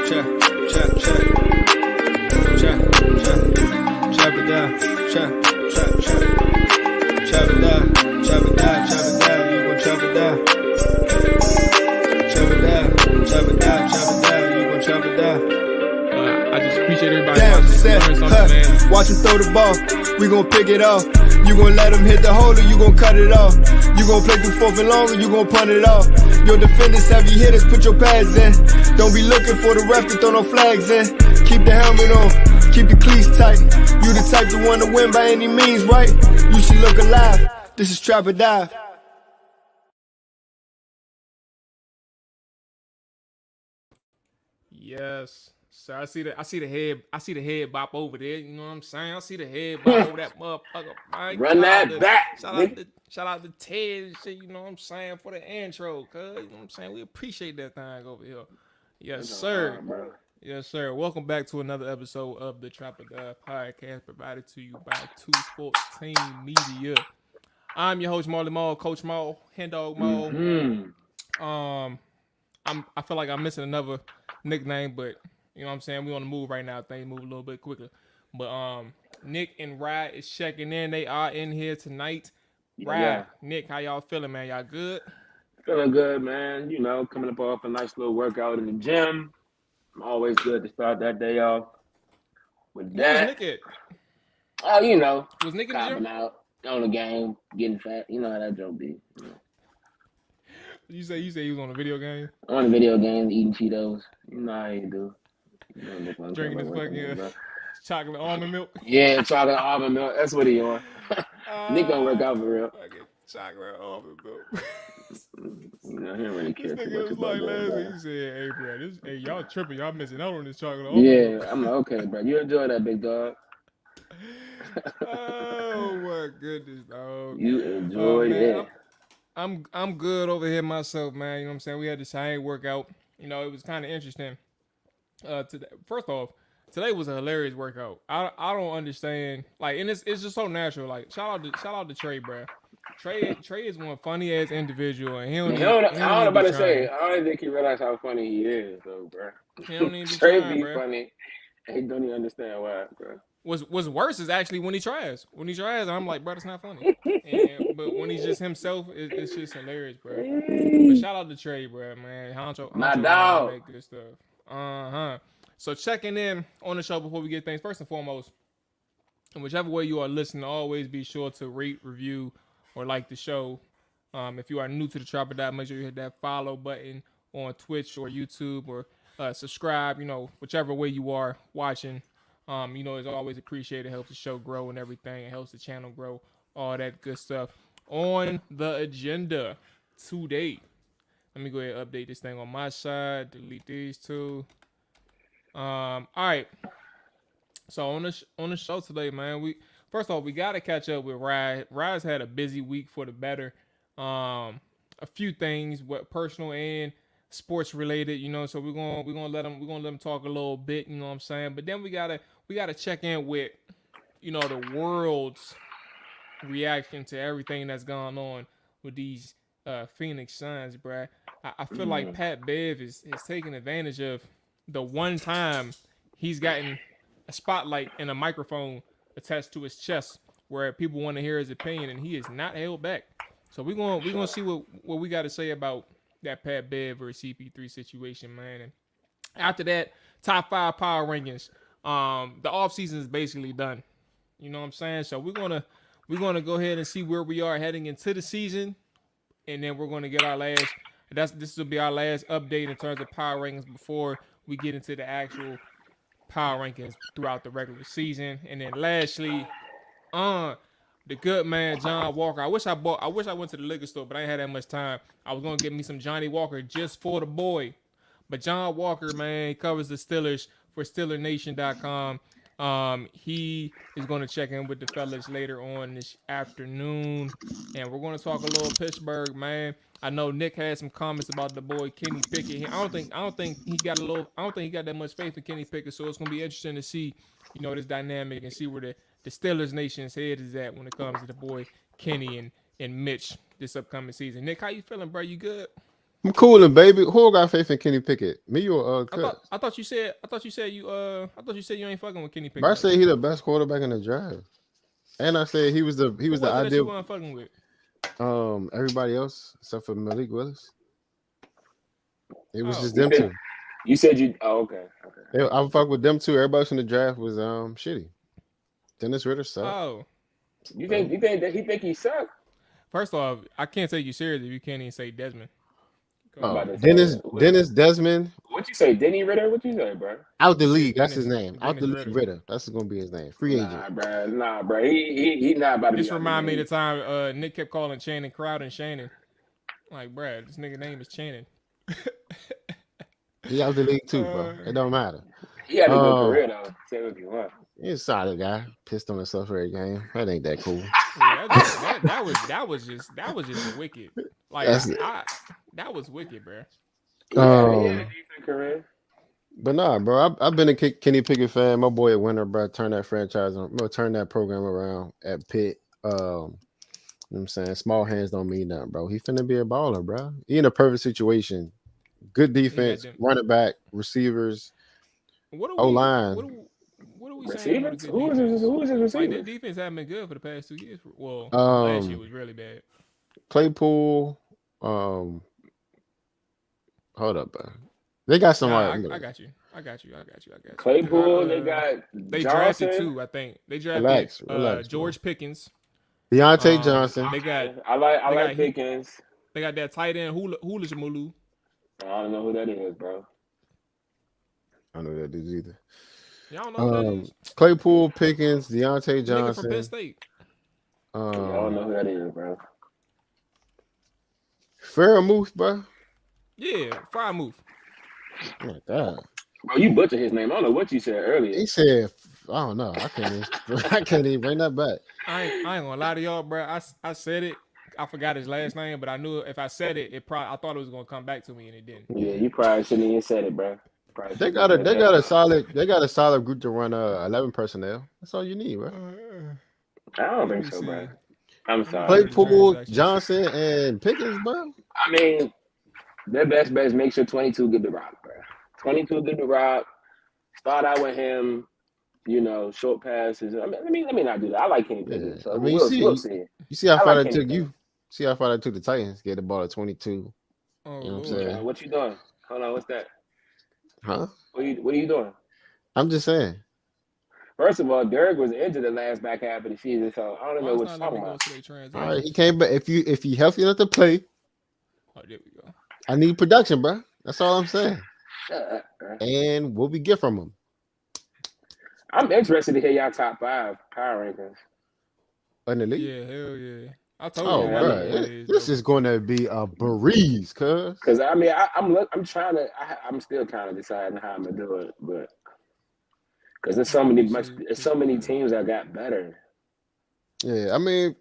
check, check, check, check, check, chop it down, check, check, check, chop it down, chop it down, chop it down, you gon' chop it down, chop it down, chop it down, chop it down, you gon' chop it down. I just appreciate everybody Damn, watching. Watch him throw the ball, we gon' pick it off. You gon' let him hit the hole or you gon' cut it off. You gon' play through fourth and long or you gon' punt it off. Your defenders, heavy hitters, put your pads in. Don't be looking for the ref to throw no flags in. Keep the helmet on, keep the cleats tight. You the type to want to win by any means, right? You should look alive, this is Trap or Dive. Yes. So I see the head bop over there. You know what I'm saying? I see the head bop over that motherfucker. Right? Run that back. Shout out to Ted and shit. You know what I'm saying, for the intro, cuz you know what I'm saying. We appreciate that thing over here. Yes, sir. Yes, sir. Welcome back to another episode of the Trap or Dive podcast, provided to you by 214 Media. I'm your host, Marley Mual, Coach Mual, Hen Dog Mual. I feel like I'm missing another nickname, but you know what I'm saying? We on the move right now. Things move a little bit quicker. But Nick and Rye is checking in. They are in here tonight. Rye, Yeah. Nick, how y'all feeling, man? Y'all good? Feeling good, man. You know, coming up off a nice little workout in the gym. Always good to start that day off with Where was that. Nick at? Oh, you know, Was Nick in the copping gym? out on the game, getting fat. You know how that joke be. You know. You say he was on a video game? On the video games, eating Cheetos. You know how you do. You know, Nick Long Drinking his Taylor working fucking bro. chocolate almond milk? Yeah, chocolate almond milk. That's what he on. Nick gonna work out for real. Fucking chocolate almond milk. You know, he don't really care This too nigga much was about like that. last bro. week, he said, hey, bro, y'all tripping. Y'all missing out on this chocolate almond milk. Yeah, I'm like, okay, bro. You enjoy that, big dog. Oh, my goodness, dog. You enjoy man, it. I'm good over here myself, man. You know what I'm saying? We had this Saturday workout. You know, it was kind of interesting. Today, first off, today was a hilarious workout. I don't understand, like, and it's just so natural. Like, shout out to Trey, bro. Trey is one funny ass individual, and he don't I don't even know about be to say. trying. I don't think he realized how funny he is, though, bro. He don't even be Trey trying, be bro. funny, and he don't even understand why, bro. What's worse is actually when he tries. When he tries, I'm like, bro, that's not funny. But when he's just himself, it's just hilarious, bro. But shout out to Trey, bro, man. Honcho My man, dog. make good stuff. So checking in on the show before we get things. First and foremost, and whichever way you are listening, always be sure to rate, review, or like the show. If you are new to the Trap or Dive, make sure you hit that follow button on Twitch or YouTube, or subscribe. You know, whichever way you are watching. You know, it's always appreciated. It helps the show grow and everything. It helps the channel grow. All that good stuff. On the agenda today, let me go ahead and update this thing on my side. Delete these two. All right. So on the show today, man, first off, we gotta catch up with Rye. Rye's had a busy week for the better. A few things, what personal and sports related, you know. So we're gonna let him talk a little bit, you know what I'm saying. But then we gotta check in with, you know, the world's reaction to everything that's going on with these Phoenix Suns, bruh. I feel like Pat Bev is taking advantage of the one time he's gotten a spotlight and a microphone attached to his chest where people want to hear his opinion, and he is not held back. So we're gonna see what we got to say about that Pat Bev versus CP3 situation, man. And after that, top 5 power rankings. The offseason is basically done. You know what I'm saying? So we're gonna go ahead and see where we are heading into the season, and then we're gonna get our last. This will be our last update in terms of power rankings before we get into the actual power rankings throughout the regular season. And then lastly, the good man John Walker. I wish I went to the liquor store, but I ain't had that much time. I was gonna get me some Johnny Walker just for the boy. But John Walker, man, covers the Steelers for SteelerNation.com. He is going to check in with the fellas later on this afternoon, and we're going to talk a little Pittsburgh, man. I know Nick had some comments about the boy Kenny Pickett. I don't think he got that much faith in Kenny Pickett. So it's going to be interesting to see, you know, this dynamic and see where the Steelers Nation's head is at when it comes to the boy Kenny and Mitch this upcoming season. Nick, how you feeling, bro? You good? I'm cooling, baby. Who got faith in Kenny Pickett? Me or Cuz? I thought you said you ain't fucking with Kenny Bro, I Pickett though. said he the best quarterback in the draft, and I said he was the Who was it that you ideal. weren't fucking with? Everybody else except for Malik Willis. It was Oh, just them two. You said you. Oh, okay. I would fuck with them two. Everybody else in the draft was shitty. Dennis Ritter sucked. oh. You think that he think he sucked? First off, I can't take you serious if you can't even say Desmond. I'm about to Dennis Desmond. What you say, Denny Ritter? What you say, bro? Out the You said league. That's Dennis- his name. Out the Dennis league. Ritter. Ritter. That's gonna be his name. Free agent. Nah, bro. He not about to This be. remind me of the time Nick kept calling Channing Crowder and Shannon. Like, bruh, this nigga name is Channing. He out the league too, bro. It don't matter. He had a good career though. Say what you want. He's a solid guy. Pissed on himself every game. That ain't that cool. Yeah, that was just wicked. Like that was wicked, bro. He had a decent career. But nah, bro. I've been a Kenny Pickett fan. My boy at Winter, bro. Turn that franchise on. Turn that program around at Pitt. You know what I'm saying? Small hands don't mean nothing, bro. He finna be a baller, bro. He in a perfect situation. Good defense, running back, receivers, O-line. What are we saying? Receivers? Who is his receivers? Like, the defense haven't been good for the past 2 years. Well, last year was really bad. Claypool. Hold up, bro. They got somebody. I got you. Claypool. They drafted two, I think. They drafted relax, George Pickens. Deontay Johnson. They got. I like Pickens. They got that tight end Hula Jamulu. I don't know who that is, bro. I don't know that dude either. Y'all don't know who that is? Claypool, Pickens, Deontay Johnson. Nigga from Penn State. I don't know who that is, bro. Fairmouth, bro. Yeah, Frymouth. Like that. Bro, you butchered his name. I don't know what you said earlier. He said, I don't know. I can't even bring that back. I ain't gonna lie to y'all, bro. I said it. I forgot his last name, but I knew if I said it, I thought it was gonna come back to me, and it didn't. Yeah, you probably shouldn't even said it, bro. They got a solid group to run 11 personnel. That's all you need, bro. I don't think so, bro. I'm sorry. Claypool, Johnson, and Pickens, bro. I mean, their best bet is make sure 22 good to rock, bro. 22 good to rock. Start out with him. You know, short passes. I mean, let me not do that. I like Kenny Pickett. So we'll see. You see how far that took you? See how far that took the Titans? Get the ball at 22. You know what I'm saying? What you doing? Hold on, what's that? Huh? What are you doing? I'm just saying. First of all, Derek was injured the last back half of the season, so I don't know what you're talking about. All right, he came back. If he healthy enough to play, oh, there we go. I need production, bro. That's all I'm saying. Shut up, bro. And what we get from him. I'm interested to hear y'all top 5 power rankings. In the league? Yeah, hell yeah. I told you. Bro, this is going to be a breeze, cuz. Because I mean, I'm I'm still kind of deciding how I'm gonna do it, but because there's so many teams that got better. Yeah, I mean,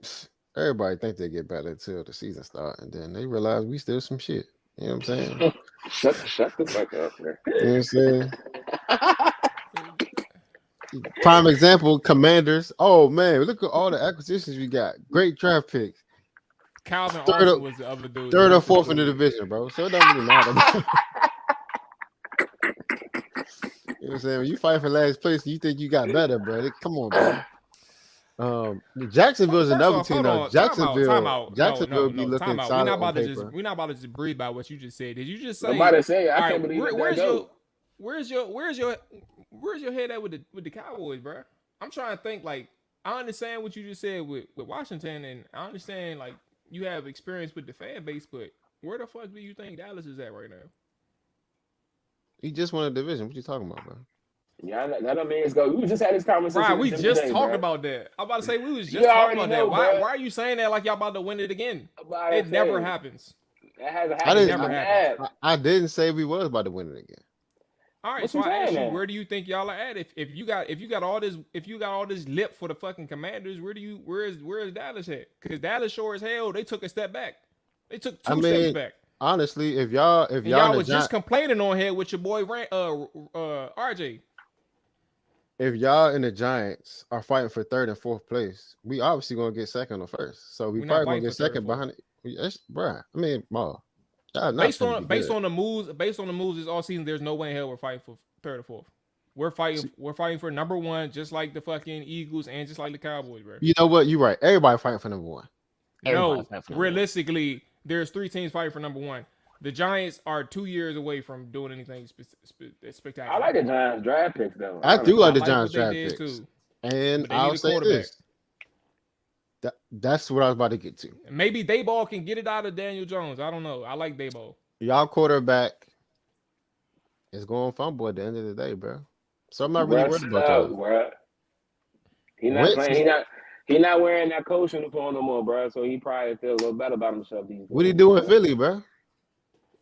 everybody think they get better until the season start, and then they realize we still some shit. You know what I'm saying? shut the fuck up, man. You know what I'm saying? Prime example, Commanders. Oh man, look at all the acquisitions we got. Great draft picks. Calvin Austin was the other dude. Third or fourth in the division, bro. So it doesn't really matter. You know what I'm saying? When you fight for last place, you think you got better, bro. Come on, bro. Jacksonville's another team though. Jacksonville be looking solid on paper. We're not about to just breathe by what you just said. Did you just say? Nobody say I can't believe where's your head at with the Cowboys, bro? I'm trying to think. Like, I understand what you just said with Washington, and I understand like you have experience with the fan base, but where the fuck do you think Dallas is at right now? He just won a division. What you talking about, bro? Yeah, that don't mean it's go. We just had this conversation. Right, we just talked about that. I'm about to say we was just talking about that. Why are you saying that like y'all about to win it again? It never happens. That hasn't happened. I didn't say we was about to win it again. All right, so I asked you, where do you think y'all are at? If you got all this lip for the fucking Commanders, where is Dallas at? Because Dallas sure as hell they took a step back. They took two steps back. Honestly, if y'all was just complaining on here with your boy RJ. If y'all and the Giants are fighting for third and fourth place, we obviously gonna get second or first. So we probably gonna get second behind it. Bruh, I mean, Ma. Based on the moves this all season, there's no way in hell we're fighting for third or fourth. We're fighting for number one, just like the fucking Eagles and just like the Cowboys, bro. You know what? You're right. Everybody fighting for number one. Realistically, there's 3 teams fighting for number one. The Giants are 2 years away from doing anything spectacular. I like the Giants draft picks though. I do like the Giants draft picks too. And I'll say this. That's what I was about to get to. Maybe Dayball can get it out of Daniel Jones. I don't know. I like Dayball. Y'all quarterback is going fumble at the end of the day, bro. So I'm not really worried about that. He's not playing. He not wearing that coach uniform no more, bro. So he probably feels a little better about himself these days. What he do in Philly, bro?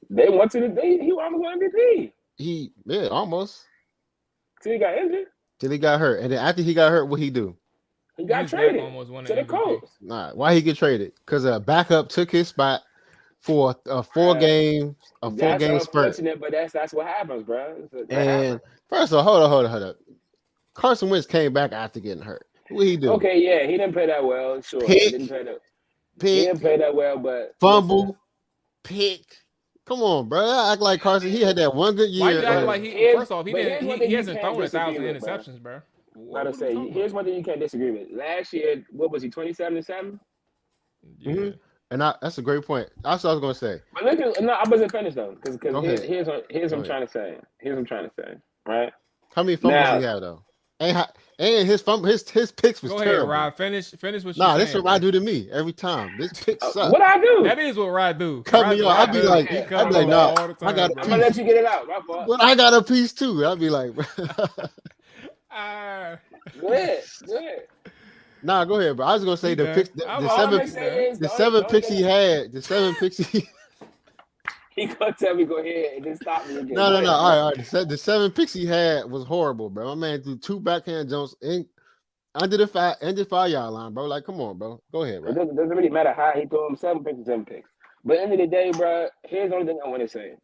They went to he almost won MVP. Almost. Till he got injured. Till he got hurt. And then after he got hurt, what he do? He got traded to the Colts. Nah, why he get traded? Because a backup took his spot for a four game spurt. But that's what happens, bro. And first of all, hold up. Carson Wentz came back after getting hurt. What he do? Okay, yeah, he didn't play that well. Sure, he didn't play that well, but fumble, pick. Come on, bro. I act like Carson. He had that one good year. First off, he hasn't thrown 1,000 interceptions, bro. Gotta say, here's one thing you can't disagree with. Last year, what was he? 27-7. Yeah. Mm-hmm. And that's a great point. That's what I was gonna say. But look, no, I wasn't finished though, because here's what I'm trying to say. Right? How many fumbles did he have though? And his picks was terrible. Go ahead, Rod. Finish what you're saying. Nah, that's what Rod do to me every time. This pick sucks. What I do? That is what Rod do. Cut me off. I'd be like, no, I got a piece. I'm gonna let you get it out. My fault. But I got a piece too. I'd be like, Go ahead. Nah, go ahead, bro. I was gonna say the seven picks he had. The 7 picks he. He gonna tell me go ahead and then stop me again. No. All right. The 7 picks he had was horrible, bro. My man threw 2 backhand jumps under the 5-yard line, bro. Like, come on, bro. Go ahead, bro. It doesn't really matter how he threw him 7 picks. But at the end of the day, bro, here's the only thing I want to say.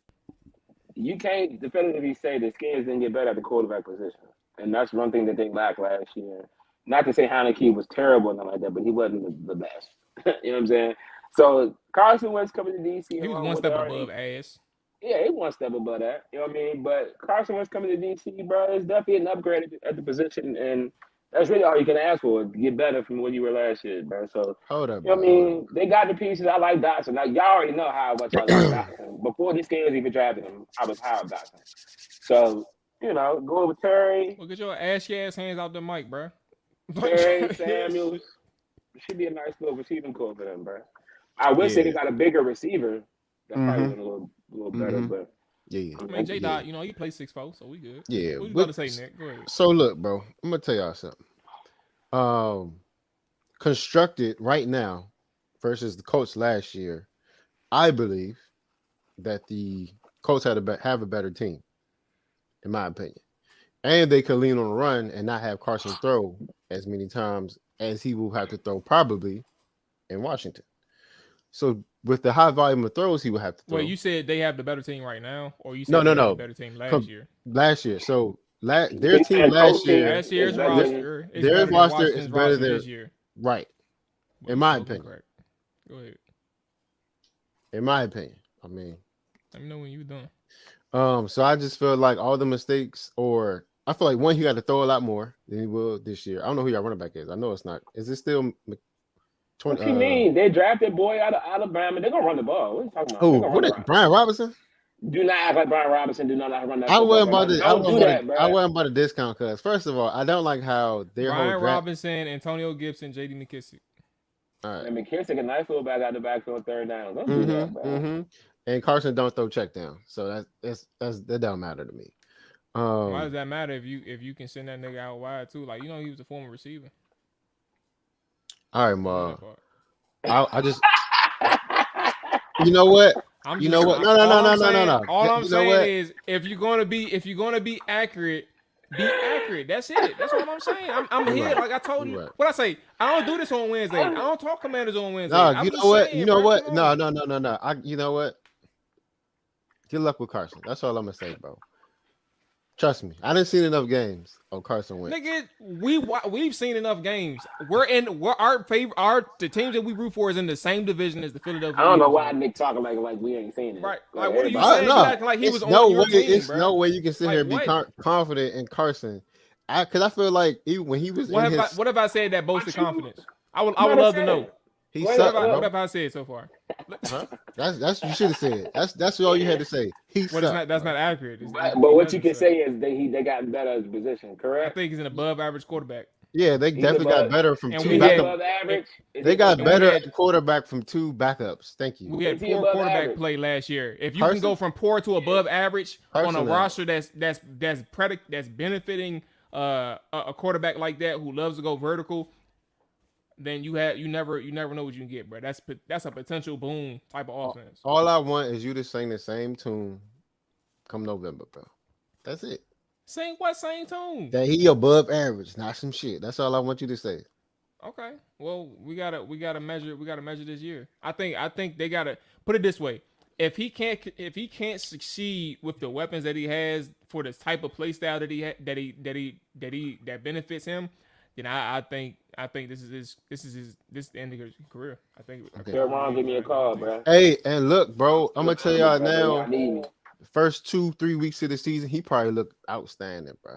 You can't definitively say the Skins didn't get better at the quarterback position. And that's one thing that they lacked last year. Not to say Heineke was terrible and nothing like that, but he wasn't the best. You know what I'm saying? So Carson Wentz coming to DC. He was one step above ass. Yeah, he one step above that. You know what I mean? But Carson Wentz coming to DC, bro, is definitely an upgrade at the position, and that's really all you can ask for, to get better from what you were last year, bro. So hold up, you know what I mean? They got the pieces. I like Dotson. Now, y'all already know how much I like Dotson. Before this game was even drafted him, I was high on Dotson. So, you know, go with Terry. Well, get your ashy ass hands out the mic, bro. Terry Samuels. Should be a nice little receiving core for them, bro. I wish they got a bigger receiver. That probably been a little better, but yeah. I mean, J-Dot, you know, he plays 6'4", so we good. Yeah. What you about to say, Nick? Go ahead. So look, bro, I'm gonna tell y'all something. Constructed right now versus the Colts last year, I believe that the Colts have a better team, in my opinion, and they could lean on the run and not have Carson throw as many times as he will have to throw probably in Washington. So with the high volume of throws, he will have to throw. Wait, you said they have the better team right now, or you said no, the better team last year? Last year. So their team last year. Last year's roster. Their roster is better than this year. Right. In my opinion. Correct. Go ahead. In my opinion. I mean, let me know when you're done. So I just feel like all the mistakes, or I feel like one, he got to throw a lot more than he will this year. I don't know who your running back is. I know it's not. Is it still? What you mean? They drafted boy out of Alabama. They're gonna run the ball. What are you talking about? Oh, what is Brian Robinson? Do not act like Brian Robinson. Do not run that. I wasn't about to discount because first of all, I don't like how Brian Robinson, Antonio Gibson, J.D. McKissick. All right. And McKissick, a nice little back out the backfield, third down. Don't do that, bro. And Carson don't throw check down, so that don't matter to me. Why does that matter if you can send that nigga out wide too? Like, you know, he was a former receiver. All right, Ma. I just, you know what? You know what? No. All I'm saying is, if you're gonna be accurate, be accurate. That's it. That's what I'm saying. I'm here, like I told you. What I say? I don't do this on Wednesday. I don't talk Commanders on Wednesday. No, you know what? You know what? No. You know what? Good luck with Carson. That's all I'm gonna say, bro. Trust me, I didn't see enough games of Carson Wentz. Nigga, we've seen enough games. The teams that we root for is in the same division as the Philadelphia I don't know Eagles, why man. Nick talking like we ain't seen it. Right? Like, Like, what are you everybody- saying? No, You acting like he it's was no on your way. team, It's bro. no way you can sit Like, here and be what? confident in Carson. Because I feel like even when he was What in have his, what have I said that boasted What you- confidence? I would What love I to know. said? he what sucked, have What bro. have I said so far? Huh? That's you should have said. That's all you had to say. He What is sucked. not that's bro. not accurate. But He what you doesn't can suck. say is they got better at his position, I correct? think he's an above average quarterback. Yeah, they He's definitely got above- better from and two we Is he had- backup. above average? Is They he got above better had- at quarterback from two backups. Thank you. We had Is he poor above quarterback average? play last year. If you Carson? can go from poor to above average on a Carson, roster that's benefiting a quarterback like that who loves to go vertical, then you never know what you can get, bro. That's a potential boom type of offense. All I want is you to sing the same tune come November, bro. That's it. Same tune. That he above average, not some shit. That's all I want you to say. Okay. Well, we gotta measure this year. I think they gotta put it this way. If he can't succeed with the weapons that he has for this type of play style that benefits him, then I think this is the end of his career. I think. Okay. Tell Ron, give me a call, bro. Hey, and look, bro, I'm gonna tell y'all now. I need me. First 2-3 weeks of the season, he probably looked outstanding, bro.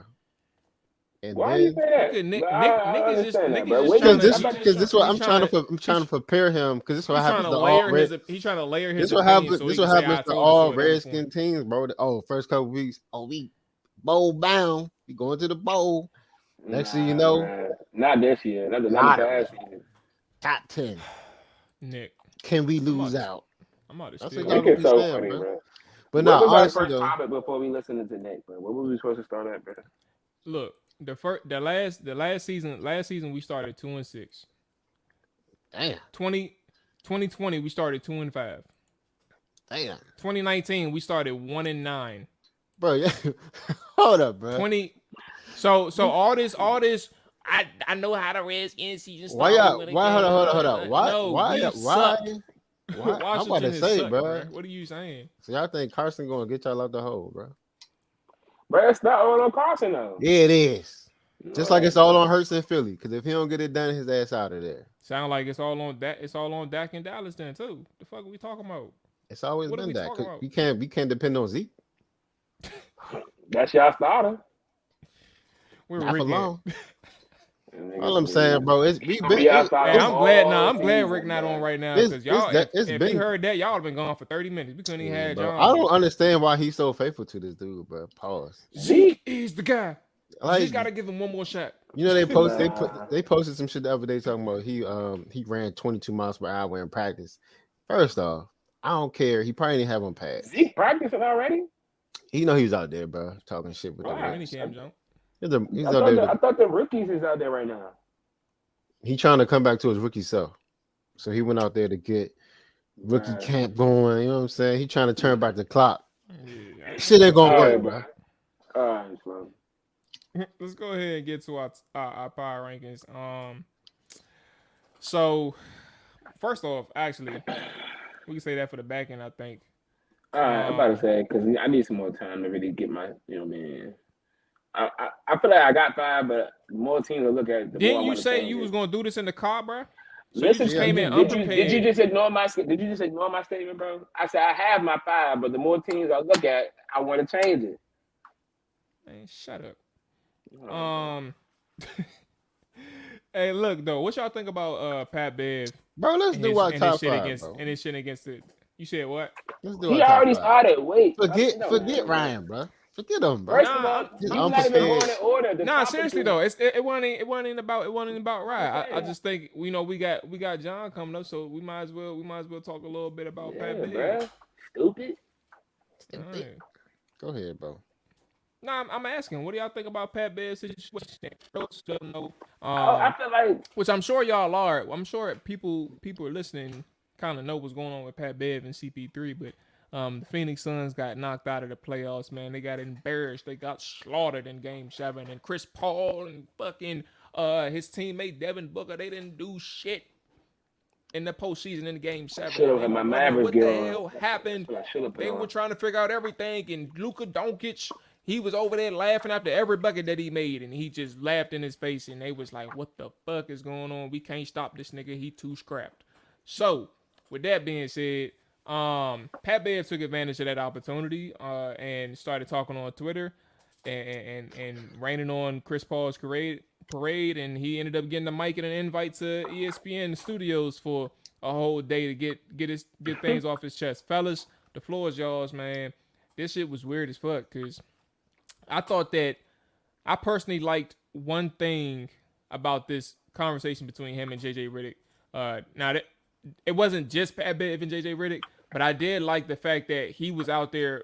And Why you then say that? Nick- But Nick- I Nick is just- understand Nick that, is bro. just Wait, trying because to- this is what he's I'm trying to prepare him because this is what He's trying happens to to layer all his. red. He's trying to layer his. This what opinion happens. so This he what can say, happens "I to told you all so at every Redskin point." teams, bro. Oh, first couple weeks, we bowl bound. We going to the bowl. Next thing you know, man. Not this year. Not the Lottery. past year. top 10. Nick, Can we lose on. out? I'm out of That's steal. what Nick is so saying, funny, bro. bro. But What no, was our honestly first though, topic before we listened to Nick, bro? What were we supposed to start at, bro? Look, the last season we started 2-6. damn, 2020 we started 2-5. damn, 2019 we started 1-9. bro. Yeah, hold up, bro. 20. So all this. I know how the Redskins season Why started. y'all? when it Why? came Hold out. on. Why? No, Why? we Why? sucked. Why? I'm about Washington to is say, sucked, bro. What are you saying? So y'all think Carson gonna get y'all out the hole, bro? Bro, it's not all on Carson, though. Yeah, it is. Just like it's all on Hurts in Philly. Because if he don't get it done, his ass out of there. Sound like it's all on that. It's all on Dak and Dallas then too. The fuck are we talking about? It's always What are been we that. talking 'Cause about? we can't depend on Zeke. That's y'all starter. We're Not for Rick long. at. All I'm saying, bro, is we been. Y'all starter Hey, I'm all glad. I'm glad season, Rick not bro. on right now It's- because y'all. it's If been- you heard that, y'all would have been gone for 30 minutes. We couldn't even have Bro, John. I don't understand why he's so faithful to this dude, bro. Pause. Zeke is the guy. Like, Just gotta give him one more shot. you know, they posted some shit the other day talking about he ran 22 miles per hour in practice. First off, I don't care. He probably didn't have him pads. Zeke practicing already? He know he was out there, bro, talking shit with Wow. the Mini Reds. cam jump. He's I out there. thought the rookies is out there right now. He trying to come back to his rookie self. So he went out there to get rookie Right. camp going. You know what I'm saying? He trying to turn back the clock. Yeah. Shit ain't gonna All work, right, bro. All right, bro. Let's go ahead and get to our power rankings. So first off, actually, we can say that for the back end. I think. All right, I'm about to say because I need some more time to really get my, you know, man. I feel like I got 5, but more teams to look at. The more I Didn't you wanna say change you it. was gonna do this in the car, bro? So Listen, you just came in did unprepared. you just ignore my statement, bro? I said I have my 5, but the more teams I look at, I want to change it. Man, shut up. Hey, look though, what y'all think about Pat Bev? Bro, let's do our top shit 5, against bro. and his shit against it. You said what? Let's do He our top already 5. started. Wait, Forget Ryan, bro. Forget him, bro. First of all, Nah, he's I'm not even prepared. going in order. The Nah, top seriously two- though, it wasn't about Ryan. I Okay. just think we got John coming up, so we might as well talk a little bit about Pat Yeah, Bev. bro. Stupid. All right. Go ahead, bro. Nah, I'm asking, what do y'all think about Pat Bev's situation? Still know, I feel like which I'm sure y'all are. I'm sure people are listening kind of know what's going on with Pat Bev and CP3, but the Phoenix Suns got knocked out of the playoffs, man. They got embarrassed. They got slaughtered in Game 7. And Chris Paul and fucking his teammate Devin Booker, they didn't do shit in the postseason in Game 7. Should've They had my wondered Mavericks what the gear on. hell happened. I should've put They on. were trying to figure out everything, and Luca Doncic, he was over there laughing after every bucket that he made, and he just laughed in his face, and they was like, what the fuck is going on? We can't stop this nigga. He too scrapped. So, with that being said, Pat Bev took advantage of that opportunity and started talking on Twitter and raining on Chris Paul's parade, and he ended up getting the mic and an invite to ESPN studios for a whole day to get things off his chest. Fellas, the floor is yours, man. This shit was weird as fuck because I thought that I personally liked one thing about this conversation between him and JJ Redick. Now that it wasn't just Pat Bev and JJ Redick, but I did like the fact that he was out there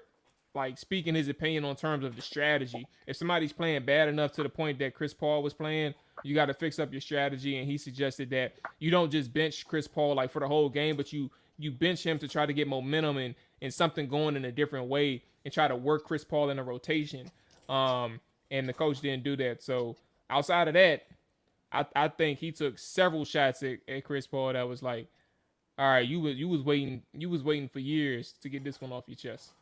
like speaking his opinion on terms of the strategy. If somebody's playing bad enough to the point that Chris Paul was playing, you got to fix up your strategy. And he suggested that you don't just bench Chris Paul like for the whole game, but you bench him to try to get momentum and something going in a different way and try to work Chris Paul in a rotation. And the coach didn't do that. So outside of that, I think he took several shots at Chris Paul that was like, all right, you was waiting for years to get this one off your chest.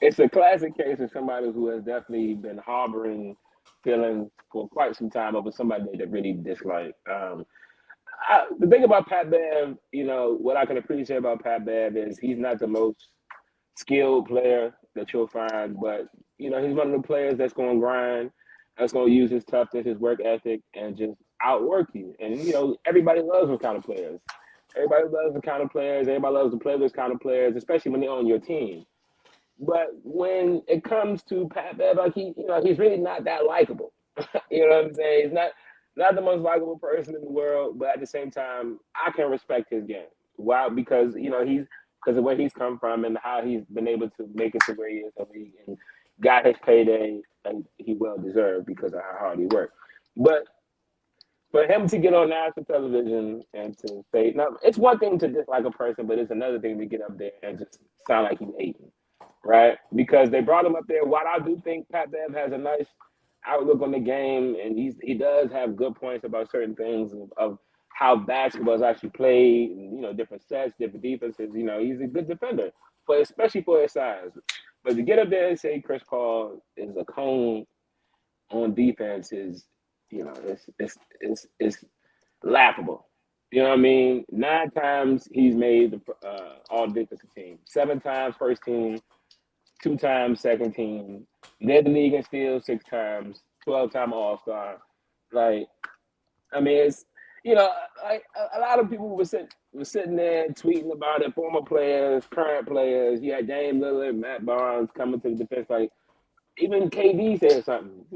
It's a classic case of somebody who has definitely been harboring feelings for quite some time over somebody they really dislike. The thing about Pat Bev, what I can appreciate about Pat Bev is he's not the most skilled player that you'll find, but he's one of the players that's going to grind, that's going to use his toughness, his work ethic, and just outwork you. And everybody loves those kind of players. Everybody loves the kind of players. Everybody loves to play those kind of players, especially when they're on your team. But when it comes to Pat Bev, like he's really not that likable. You know what I'm saying? He's not the most likable person in the world, but at the same time, I can respect his game. Why? Because because of where he's come from and how he's been able to make it to where he is in the league and got his payday, and he well deserved because of how hard he worked. But for him to get on national television and to say, now it's one thing to dislike a person, but it's another thing to get up there and just sound like he's hating, right? Because they brought him up there. While I do think Pat Bev has a nice outlook on the game, and he does have good points about certain things of how basketball is actually played, and different sets, different defenses. He's a good defender, especially for his size. But to get up there and say Chris Paul is a cone on defense is, it's laughable. You know what I mean? 9 times he's made the all defensive team. 7 times first team, 2 times second team. Led the league in steals 6 times, 12-time All-Star. It's a lot of people were sitting there tweeting about it. Former players, current players. You had Dame Lillard, Matt Barnes coming to the defense. Even KD said something.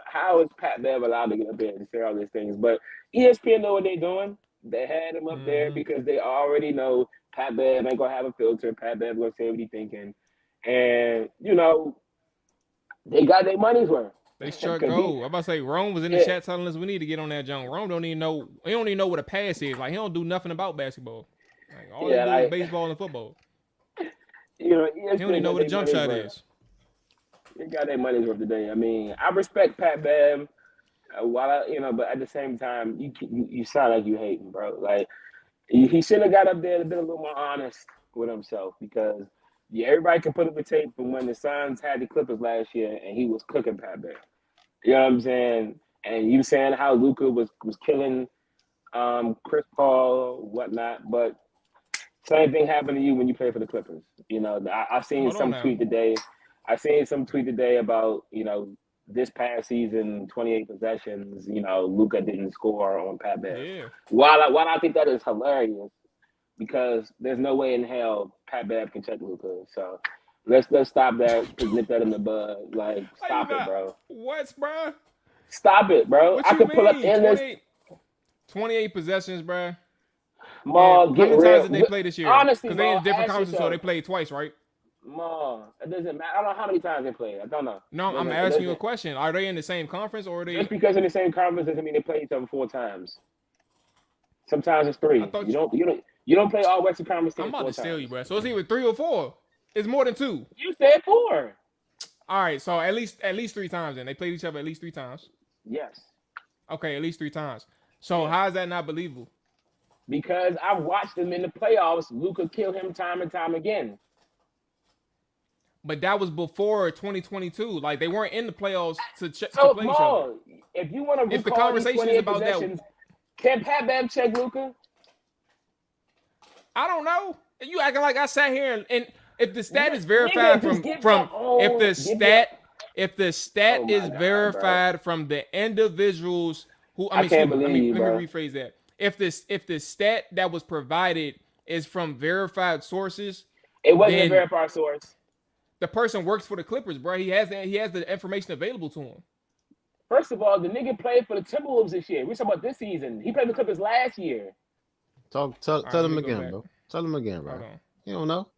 How is Pat Bev allowed to get up there and say all these things? But ESPN know what they're doing. They had him up there because they already know Pat Bev ain't gonna have a filter. Pat Bev gonna say what he's thinking, and they got their money's worth. They sure go. I'm about to say Rome was in the chat telling us we need to get on that junk. Rome don't even know. He don't even know what a pass is. Like he don't do nothing about basketball. All he do is baseball and football. He don't even know what a jump shot is. They got their money's worth today. I respect Pat Bev, but at the same time, you sound like you hating, bro. Like he should have got up there and been a little more honest with himself because everybody can put up a tape from when the Suns had the Clippers last year and he was cooking Pat Bev. You know what I'm saying? And you saying how Luca was killing Chris Paul, whatnot, but same thing happened to you when you played for the Clippers. I've seen some tweet today. I seen some tweet today about, this past season, 28 possessions, Luca didn't score on Pat Bev. Yeah. While I think that is hilarious because there's no way in hell Pat Bev can check Luca. So let's stop that, nip that in the bud. Stop it, bro. What, bro? Stop it, bro. What I could pull up endless 28 possessions, bro. How many times did they play this year? Honestly, because they in different conferences, so they played twice, right? It doesn't matter. I don't know how many times they played. I don't know. No, I'm asking you a question. Are they in the same conference or are they? Just because in the same conference doesn't mean they play each other 4 times. Sometimes it's 3. You don't play all Western Conference teams. I'm about to steal you, bro. So it's either 3 or 4. It's more than 2. You said 4. All right, so at least 3 times. Then they played each other at least 3 times. Yes. Okay, at least 3 times. So how is that not believable? Because I've watched them in the playoffs. Luka kill him time and time again. But that was before 2022. Like they weren't in the playoffs to play each other. So, if you want to If the recall conversation these 28 is about that- possessions, can Pat Bev check Luka? I don't know. You acting like I sat here and if the stat is Nigga, verified just from give your own- if the stat Oh my is God, verified from the individuals who I can't believe you, let bro. me rephrase that. If the stat that was provided is from verified sources, It wasn't a then verified source. the person works for the Clippers, bro. He has the information available to him. First of all, the nigga played for the Timberwolves this year. We talking about this season. He played the Clippers last year. Tell right, him let me go again, back. bro. Tell him again, bro. Hold on. You don't know?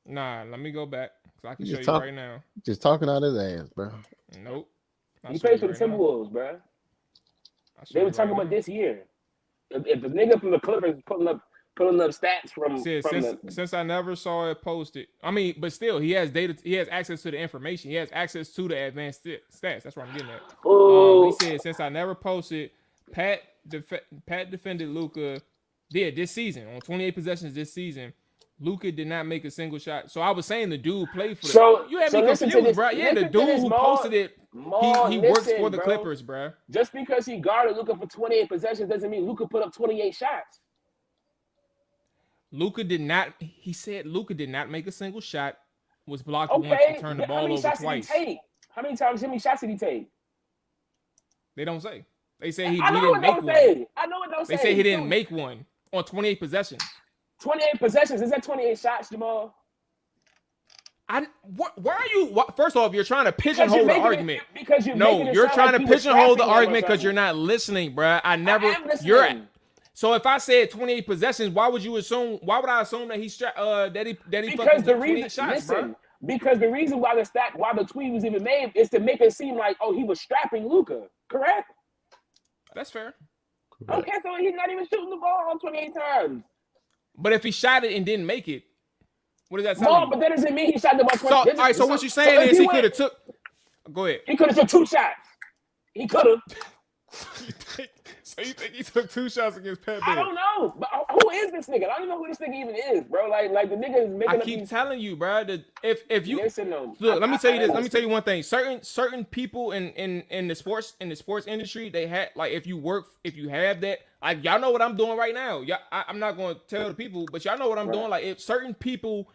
Nah, let me go back so I can You show just you talk- right now. Just talking out his ass, bro. Nope. I'll He show played you for the right now. Timberwolves, bro. I'll show They you were talking right about now. this year. If the nigga from the Clippers pulling up stats from Said, since I never saw it posted. I mean, but still, he has data. He has access to the information. He has access to the advanced stats. That's what I'm getting at. He said, since I never posted, Pat defended Luca. Yeah, this season on 28 possessions this season, Luca did not make a single shot. So I was saying the dude played for. You had me listen to confused, this- bro. Yeah, the listen to dude this, who Maul. posted it, Maul, he works listen, for the bro. Clippers, bro. Just because he guarded Luka for 28 possessions doesn't mean Luka put up 28 shots. Luca did not. He said Luca did not make a single shot. Was blocked once Okay, and turned the how ball many over shots twice. did he take? How many shots did he take? They don't say. They say he I know didn't what make don't one. say. I know what don't They say. say he didn't Dude, make one on 28 possessions. 28 possessions. Is that 28 shots, Jamal? Why are you? First off, you're trying to Because pigeonhole you're the making argument. Because you're making it You're sound trying like to he was pigeonhole the strapping him or argument because something. you're not listening, bruh. I never. I am listening. You're at. So if I said 28 possessions, why would you assume? Why would I assume that he that he Because fucking the took 28 reason, shots, listen, bruh? because the reason why the tweet was even made is to make it seem like, oh, he was strapping Luka. Correct? That's fair. Okay, so he's not even shooting the ball on 28 times. But if he shot it and didn't make it, what does that tell No, you? but that doesn't mean he shot the ball 20 So, all times. right. So what you're saying if is he went- could have took. Go ahead. He could have took 2 shots. He could have. So you think he took 2 shots against Pat I Bev? don't know. But who is this nigga? I don't even know who this nigga even is, bro. Like the nigga is making I up keep these. telling you, bro. That if you Listen, no. look, let me tell you this. I Let me tell you one thing. Certain people in the sports industry, they had like if you have that, like y'all know what I'm doing right now. I'm not going to tell the people, but y'all know what I'm doing. Like if certain people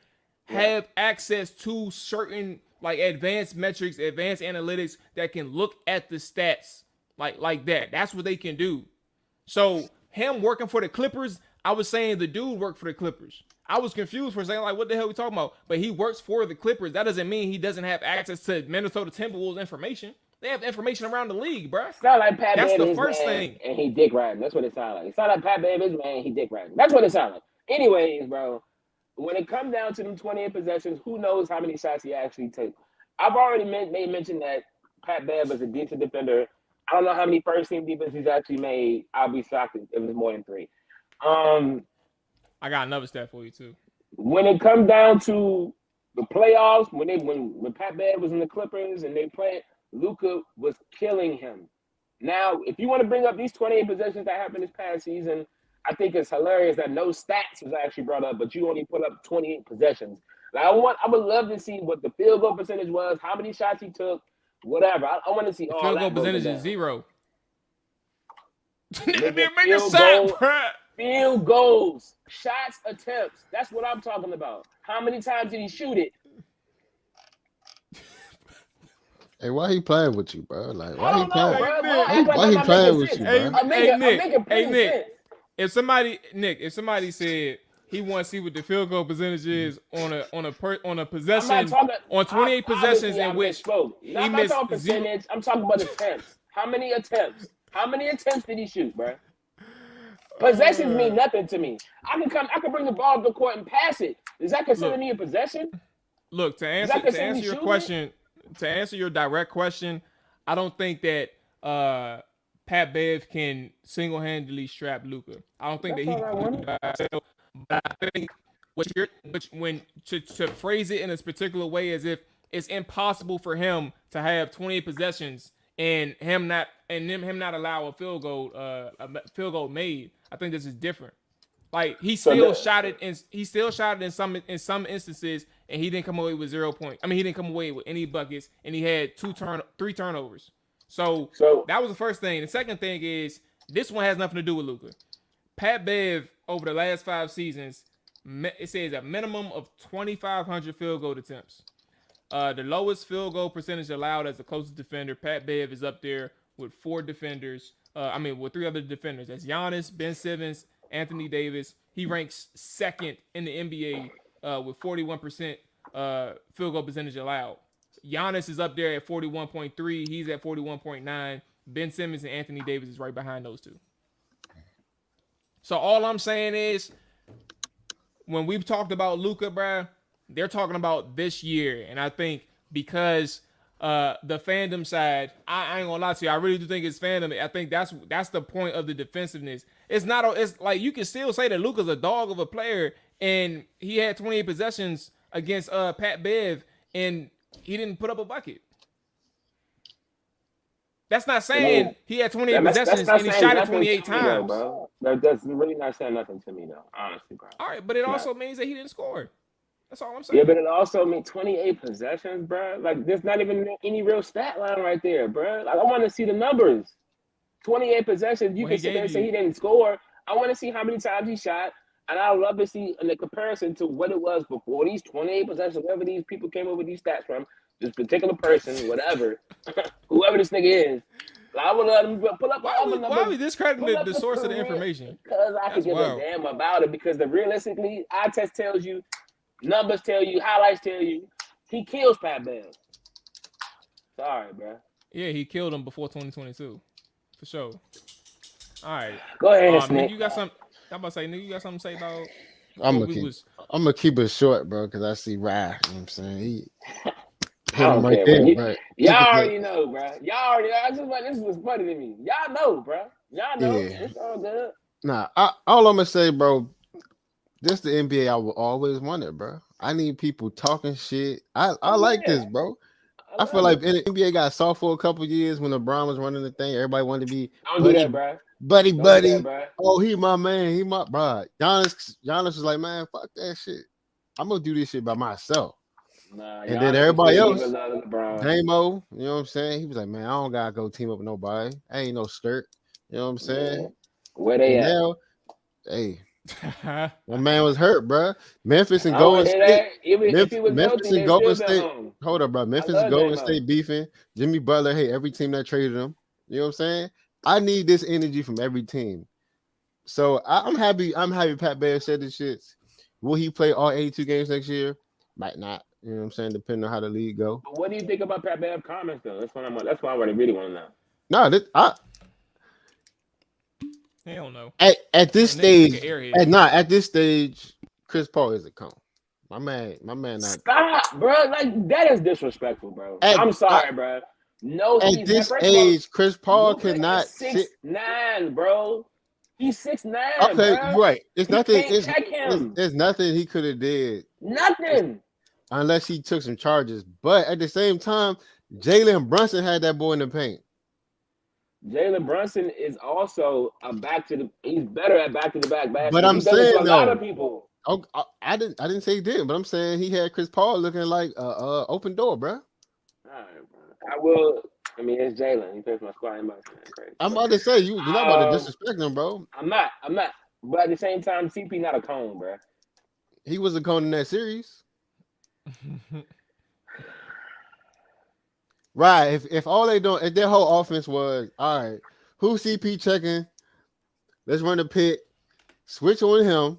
have access to certain like advanced metrics, advanced analytics that can look at the stats like that. That's what they can do. So him working for the Clippers, I was saying the dude worked for the Clippers. I was confused for a second, like what the hell we talking about? But he works for the Clippers. That doesn't mean he doesn't have access to Minnesota Timberwolves information. They have information around the league, bro. sound like Pat That's Bev the is first man, thing. and he dick riding. That's what it sounds like. It sound like Pat Bev is man, he dick riding. That's what it sounds like. Anyways, bro, when it comes down to them 28 possessions, who knows how many shots he actually took? I've already made mention that Pat Bev is a decent defender. I don't know how many first team defenses he's actually made. I'll be shocked if it was more than 3. I got another stat for you too. When it comes down to the playoffs, when Pat Bev was in the Clippers and they played, Luka was killing him. Now, if you want to bring up these 28 possessions that happened this past season, I think it's hilarious that no stats was actually brought up, but you only put up 28 possessions. Like, I would love to see what the field goal percentage was, how many shots he took, whatever. I want to see all Field that goal percentage broken is down. 0. Nigga, Make a field shot, goal. bruh. Field goals, shots, attempts. That's what I'm talking about. How many times did he shoot it? Hey, why he playing with you, bro? Like, I why he don't know, playing? bro. Why he playing with you, bro? I'm making Hey, plenty Nick. sense. If somebody said he wants to see what the field goal percentage is on a possession I'm not talking, on 28 possessions obviously, in which I'm he not missed talking percentage. I'm talking about attempts. How many attempts? How many attempts did he shoot, bro? Possessions mean nothing to me. I can bring the ball up the court and pass it. Is that considered me a possession? Look, to answer your question, to answer your direct question, I don't think that Pat Bev can single-handedly strap Luca. I don't think that he can do that by himself. But I think to phrase it in this particular way as if it's impossible for him to have 28 possessions and him not allow a field goal made. I think this is different. Like he still shot it in some instances and he didn't come away with 0 points. I mean, he didn't come away with any buckets, and he had 3 turnovers. So that was the first thing. The second thing is this one has nothing to do with Luka. Pat Bev over the last 5 seasons, it says a minimum of 2,500 field goal attempts. The lowest field goal percentage allowed as the closest defender. Pat Bev is up there with 4 defenders. With 3 other defenders. That's Giannis, Ben Simmons, Anthony Davis. He ranks second in the NBA with 41% field goal percentage allowed. Giannis is up there at 41.3. He's at 41.9. Ben Simmons and Anthony Davis is right behind those two. So all I'm saying is, when we've talked about Luka, bruh, they're talking about this year. And I think because the fandom side, I ain't gonna lie to you, I really do think it's fandom. I think that's the point of the defensiveness. It's like you can still say that Luka's a dog of a player, and he had 28 possessions against Pat Bev, and he didn't put up a bucket. That's not saying he had 28 possessions and he shot it 28 times. Though, bro. That's really not saying nothing to me, though, honestly, bro. All right, but it also means that he didn't score. That's all I'm saying. Yeah, but it also means 28 possessions, bro. Like, there's not even any real stat line right there, bro. Like, I want to see the numbers. 28 possessions. You can sit there and say he didn't score. I want to see how many times he shot. And I would love to see in the comparison to what it was before these 28 possessions, wherever these people came up with these stats from, this particular person, whatever, whoever this nigga is. Like, I would let him pull up all the numbers. Why are we discrediting the source of the information? Because I could give a damn about it. Because realistically, eye test tells you, numbers tell you, highlights tell you, he kills Pat Bev. Sorry, bro. Yeah, he killed him before 2022, for sure. All right, go ahead, Nick. You got some. I'm about to say, nigga, you got something to say, dog? I'm gonna keep it short, bro, because I see Rye. You know what I'm saying? He hit him right there, y'all already know, bro. This was funny to me. Y'all know, bro. Y'all know. Yeah. It's all good. Nah, all I'm gonna say, bro, this the NBA I will always wanted, bro. I need people talking shit. I like this, bro. I feel like the NBA got soft for a couple years when LeBron was running the thing. Everybody wanted to be buddy. Oh, he my man. He my bro. Giannis was like, man, fuck that shit. I'm gonna do this shit by myself. And then everybody else, Damo, you know what I'm saying? He was like, man, I don't gotta go team up with nobody. I ain't no skirt. You know what I'm saying? Yeah. Where they at? Now, hey, my man was hurt, bro. Memphis and Golden State. Memphis and Golden State. Hold up, bro. Memphis and Golden State beefing. Jimmy Butler hate every team that traded him. You know what I'm saying? I need this energy from every team. So I'm happy. Pat Bev said this shit. Will he play all 82 games next year? Might not. You know what I'm saying? Depending on how the league go. But what do you think about Pat Bev comments though? That's what I really want to know. No, hell no. At this stage, at this stage, Chris Paul is a cone. My man, not. Stop, bro. Like, that is disrespectful, bro. I'm sorry, bro. No, at this age, Chris Paul cannot 6'9", bro. He's 6'9". Okay, bro. right. It's nothing. There's nothing he could have did. Nothing. Unless he took some charges. But at the same time, Jalen Brunson had that boy in the paint. Jalen Brunson is also he's better at back to the back basketball. But I'm saying a lot of people. Oh, I didn't say he did, but I'm saying he had Chris Paul looking like open door, bro. All right, bro. It's Jalen. He plays my squad. I'm about to say you're not about to disrespect him, bro. I'm not. But at the same time, CP not a cone, bro. He was a cone in that series. Right. If all they doing, if their whole offense was, all right, who CP checking? Let's run the pick, switch on him,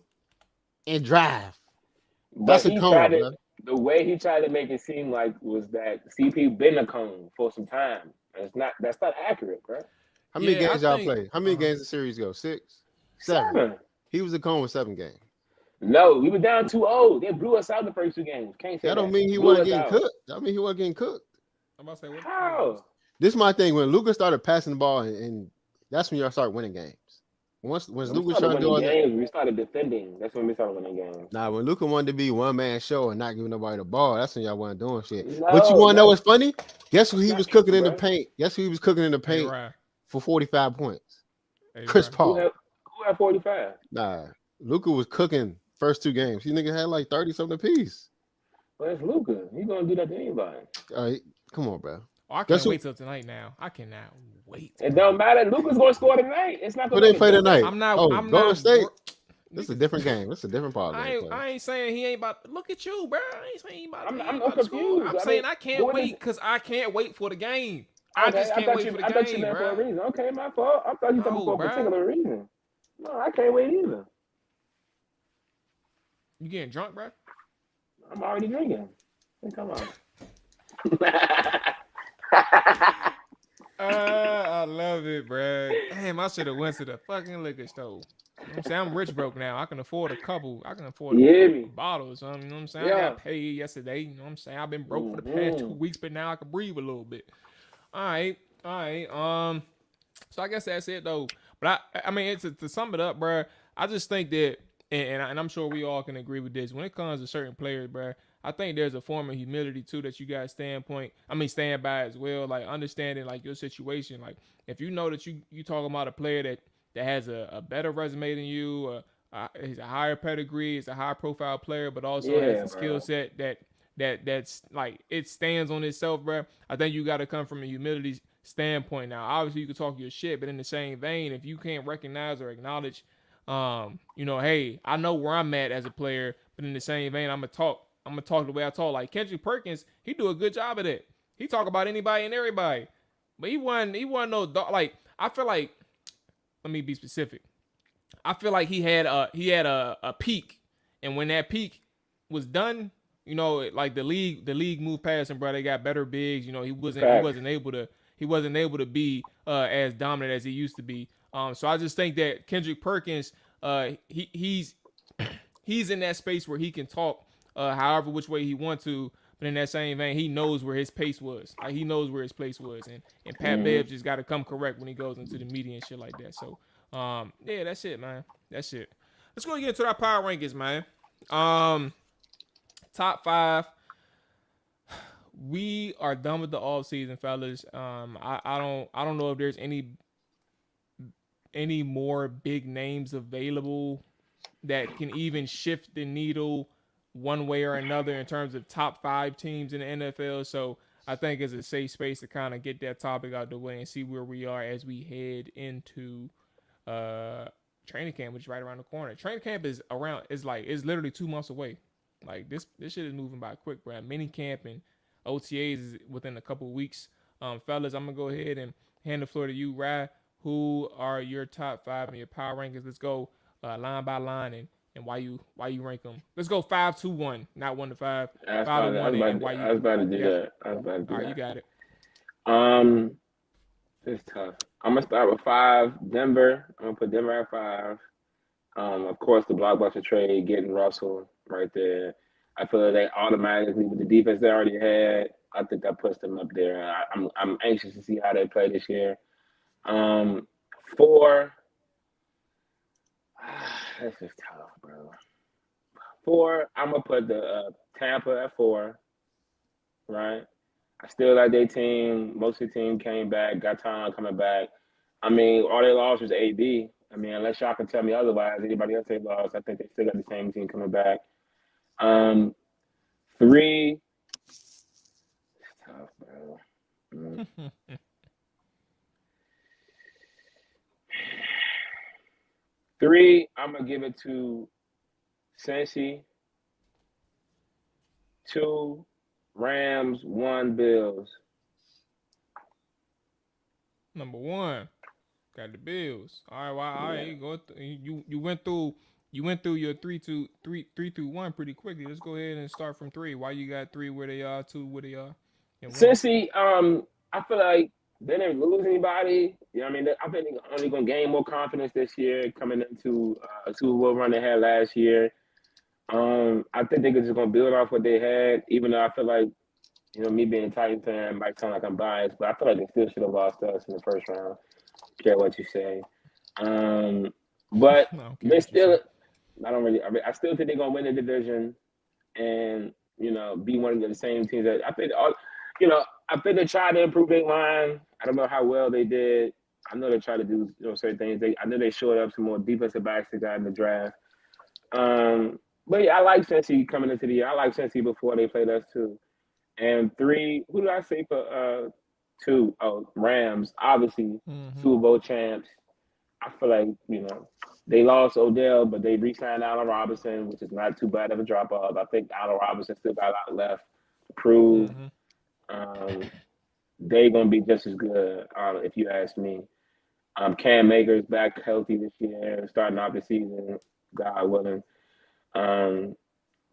and drive. That's a cone. The way he tried to make it seem like was that CP been a cone for some time. That's not accurate, bro. How many games y'all play? How many games the series go? 6? 7. He was a cone with 7 games. No, we were down 2-0. They blew us out the first 2 games. Can't say that. Don't mean he wasn't getting cooked. I mean he wasn't getting cooked. I'm about to say, how? This is my thing. When Luca started passing the ball, and that's when y'all start winning games. Once Luca started doing games, we started defending. That's when we started winning games. Nah, when Luca wanted to be one man show and not giving nobody the ball, that's when y'all wasn't doing shit. But you want to know what's funny? Guess who he was cooking in the paint? Guess who he was cooking in the paint for 45 points? Chris Paul. Who had 45? Nah, Luca was cooking first 2 games. He nigga had like 30 something apiece. Well, it's Luca. He's gonna do that to anybody. Come on, bro. Oh, I can't wait till tonight. Now I cannot wait. It don't matter. Luca's gonna score tonight. It's not Who gonna they play tonight? I'm not. Oh, I'm Golden not. State. This is a different game. This is a different ball game. I ain't saying he ain't about. Look at you, bro. I ain't saying he about. I'm about to confused. score. I'm saying I can't wait because I can't wait for the game. I just can't wait for the game, I thought you meant for a reason. Okay, my fault. I thought you talking for a particular reason. No, I can't wait either. You getting drunk, bro? I'm already drinking. Come on. I love it, bro. Damn, I should have went to the fucking liquor store. You know what I'm saying? I'm rich broke now. I can afford a couple. I can afford bottles. You know what I'm saying? I got paid yesterday. You know what I'm saying? I've been broke for the past 2 weeks, but now I can breathe a little bit. All right. So I guess that's it though. But I mean, to sum it up, bro. I just think that, and I'm sure we all can agree with this. When it comes to certain players, bro, I think there's a form of humility too that you guys stand by as well. Like understanding like your situation. Like if you know that you talking about a player that has a better resume than you, he's a higher pedigree, is a high profile player, but also has a skill set that's like it stands on itself, bro. I think you got to come from a humility standpoint. Now, obviously you can talk your shit, but in the same vein, if you can't recognize or acknowledge, hey, I know where I'm at as a player, but in the same vein, I'm gonna talk the way I talk. Like Kendrick Perkins, he do a good job of that. He talk about anybody and everybody, but he wasn't no dog. Like I feel like, let me be specific. I feel like he had a peak, and when that peak was done, like the league moved past him, bro. They got better bigs. He wasn't able to be as dominant as he used to be. So I just think that Kendrick Perkins, he's in that space where he can talk however which way he wants to, but in that same vein, he knows where his pace was. Like he knows where his place was, and Pat Bev just got to come correct when he goes into the media and shit like that. So yeah, that's it, man. That's it. Let's go get into our power rankings, man. Top 5. We are done with the off season, fellas. I don't know if there's any more big names available that can even shift the needle one way or another in terms of top 5 teams in the NFL. So I think it's a safe space to kind of get that topic out the way and see where we are as we head into training camp, which is right around the corner. Training camp is literally 2 months away. Like this shit is moving by quick, bro. Mini camp and OTAs is within a couple of weeks. Fellas, I'm gonna go ahead and hand the floor to you, Rye. Who are your top 5 in your power rankings? Let's go line by line and why you rank them. Let's go 5, 2, 1, not 1 to 5. 5 to 1 and why you. I was about to do that. All right, you got it. It's tough. I'm gonna start with 5. Denver. I'm gonna put Denver at 5. Of course, the blockbuster trade, getting Russell right there. I feel like they automatically, with the defense they already had, I think that puts them up there. I'm anxious to see how they play this year. 4. That's just tough, bro. 4. I'm gonna put the Tampa at 4. Right. I still like their team. Most of the team came back. Got time coming back. I mean, all they lost was AD. I mean, unless y'all can tell me otherwise, anybody else they lost, I think they still got the same team coming back. 3. It's tough, bro. 3, I'm gonna give it to Cincy. 2, Rams. 1, Bills. Number 1, got the Bills. All right, go. You went through your 3 through 1 pretty quickly. Let's go ahead and start from 3. Why you got 3 where they are, 2 where they are? Cincy, I feel like they didn't lose anybody. You know what I mean? I think they're only gonna gain more confidence this year coming into a Super Bowl run they had last year. I think they're just gonna build off what they had, even though I feel like, me being a Titan fan might sound like I'm biased, but I feel like they still should have lost to us in the first round. Care what you say. But they still, I still think they're gonna win the division and be one of the same teams that I think. I think they tried to improve their line. I don't know how well they did. I know they tried to do certain things. I know they showed up some more defensive backs they got in the draft. But yeah, I like Cincy coming into the year. I like Cincy before they played us too. And 3, who did I say for 2? Oh, Rams, obviously Mm-hmm. Super Bowl champs. I feel like, they lost Odell, but they re-signed Allen Robinson, which is not too bad of a drop off. I think Allen Robinson still got a lot left to prove. Mm-hmm. Um, they gonna be just as good, if you ask me. Cam Akers back healthy this year, starting off the season, God willing. Um,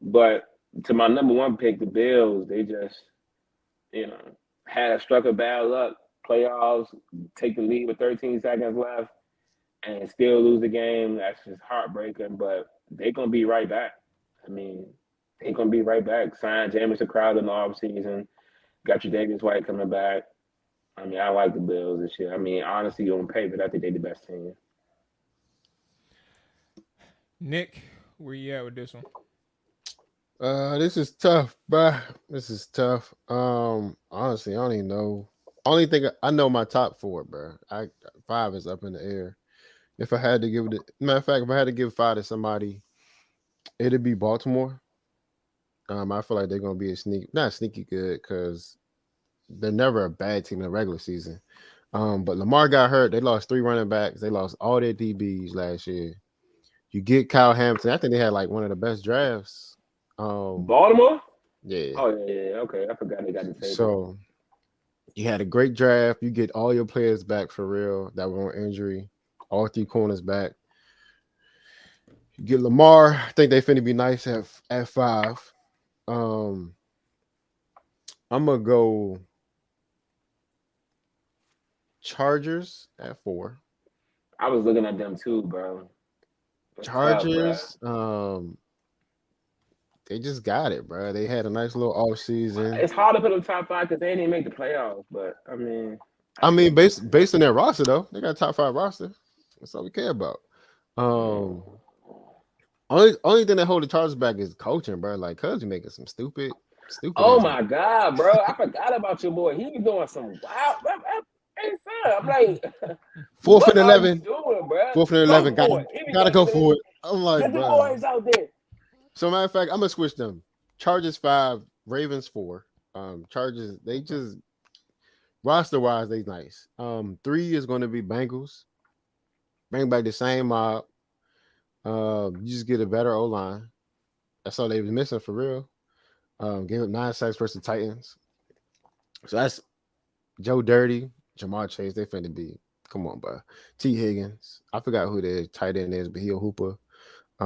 but to my number one pick, the Bills, they just, you know, had struck a bad luck. Playoffs, take the lead with 13 seconds left, and still lose the game. That's just heartbreaking. But they're gonna be right back. I mean, they're gonna be right back. Signed Jameson Crowder in the offseason. Got your Davis White coming back. I mean, I like the Bills this year. I mean, honestly, on paper, I think they're the best team. Nick, where you at with this one? This is tough, bruh. This is tough. Honestly, I don't even know. Only thing I know my top 4, bruh. 5 is up in the air. If I had to give it, matter of fact, if I had to give 5 to somebody, it'd be Baltimore. I feel like they're gonna be not sneaky good because they're never a bad team in the regular season. But Lamar got hurt. They lost 3 running backs. They lost all their DBs last year. You get Kyle Hamilton. I think they had like one of the best drafts. Baltimore? Yeah. Oh, yeah. Okay. I forgot they got the table. So you had a great draft. You get all your players back for real that were on injury. All 3 corners back. You get Lamar. I think they finna be nice at 5. I'm gonna go Chargers at 4. I was looking at them too, bro. Chargers, they just got it, bro. They had a nice little off season. It's hard to put them top 5 because they didn't make the playoffs. But I mean, based on their roster though, they got a top 5 roster. That's all we care about. Only thing that hold the Chargers back is coaching, bro. Like, cuz you making some stupid. Oh my God, bro! I forgot about your boy. He was doing some wild. Hey, son, I'm like, 4th and 11. Doing, bro? 4th and 11. Gotta go for it. I'm like, get the bro. boys out there. So matter of fact, I'm gonna switch them. Chargers 5, Ravens 4. Chargers, they just roster wise, they nice. 3 is going to be Bengals. Bring back the same mob. You just get a better O line. That's all they was missing for real. Gave up 9 sacks versus the Titans. So that's Joe Dirty, Jamar Chase. They finna be. Come on, bro. T. Higgins. I forgot who their tight end is, but he a hooper. I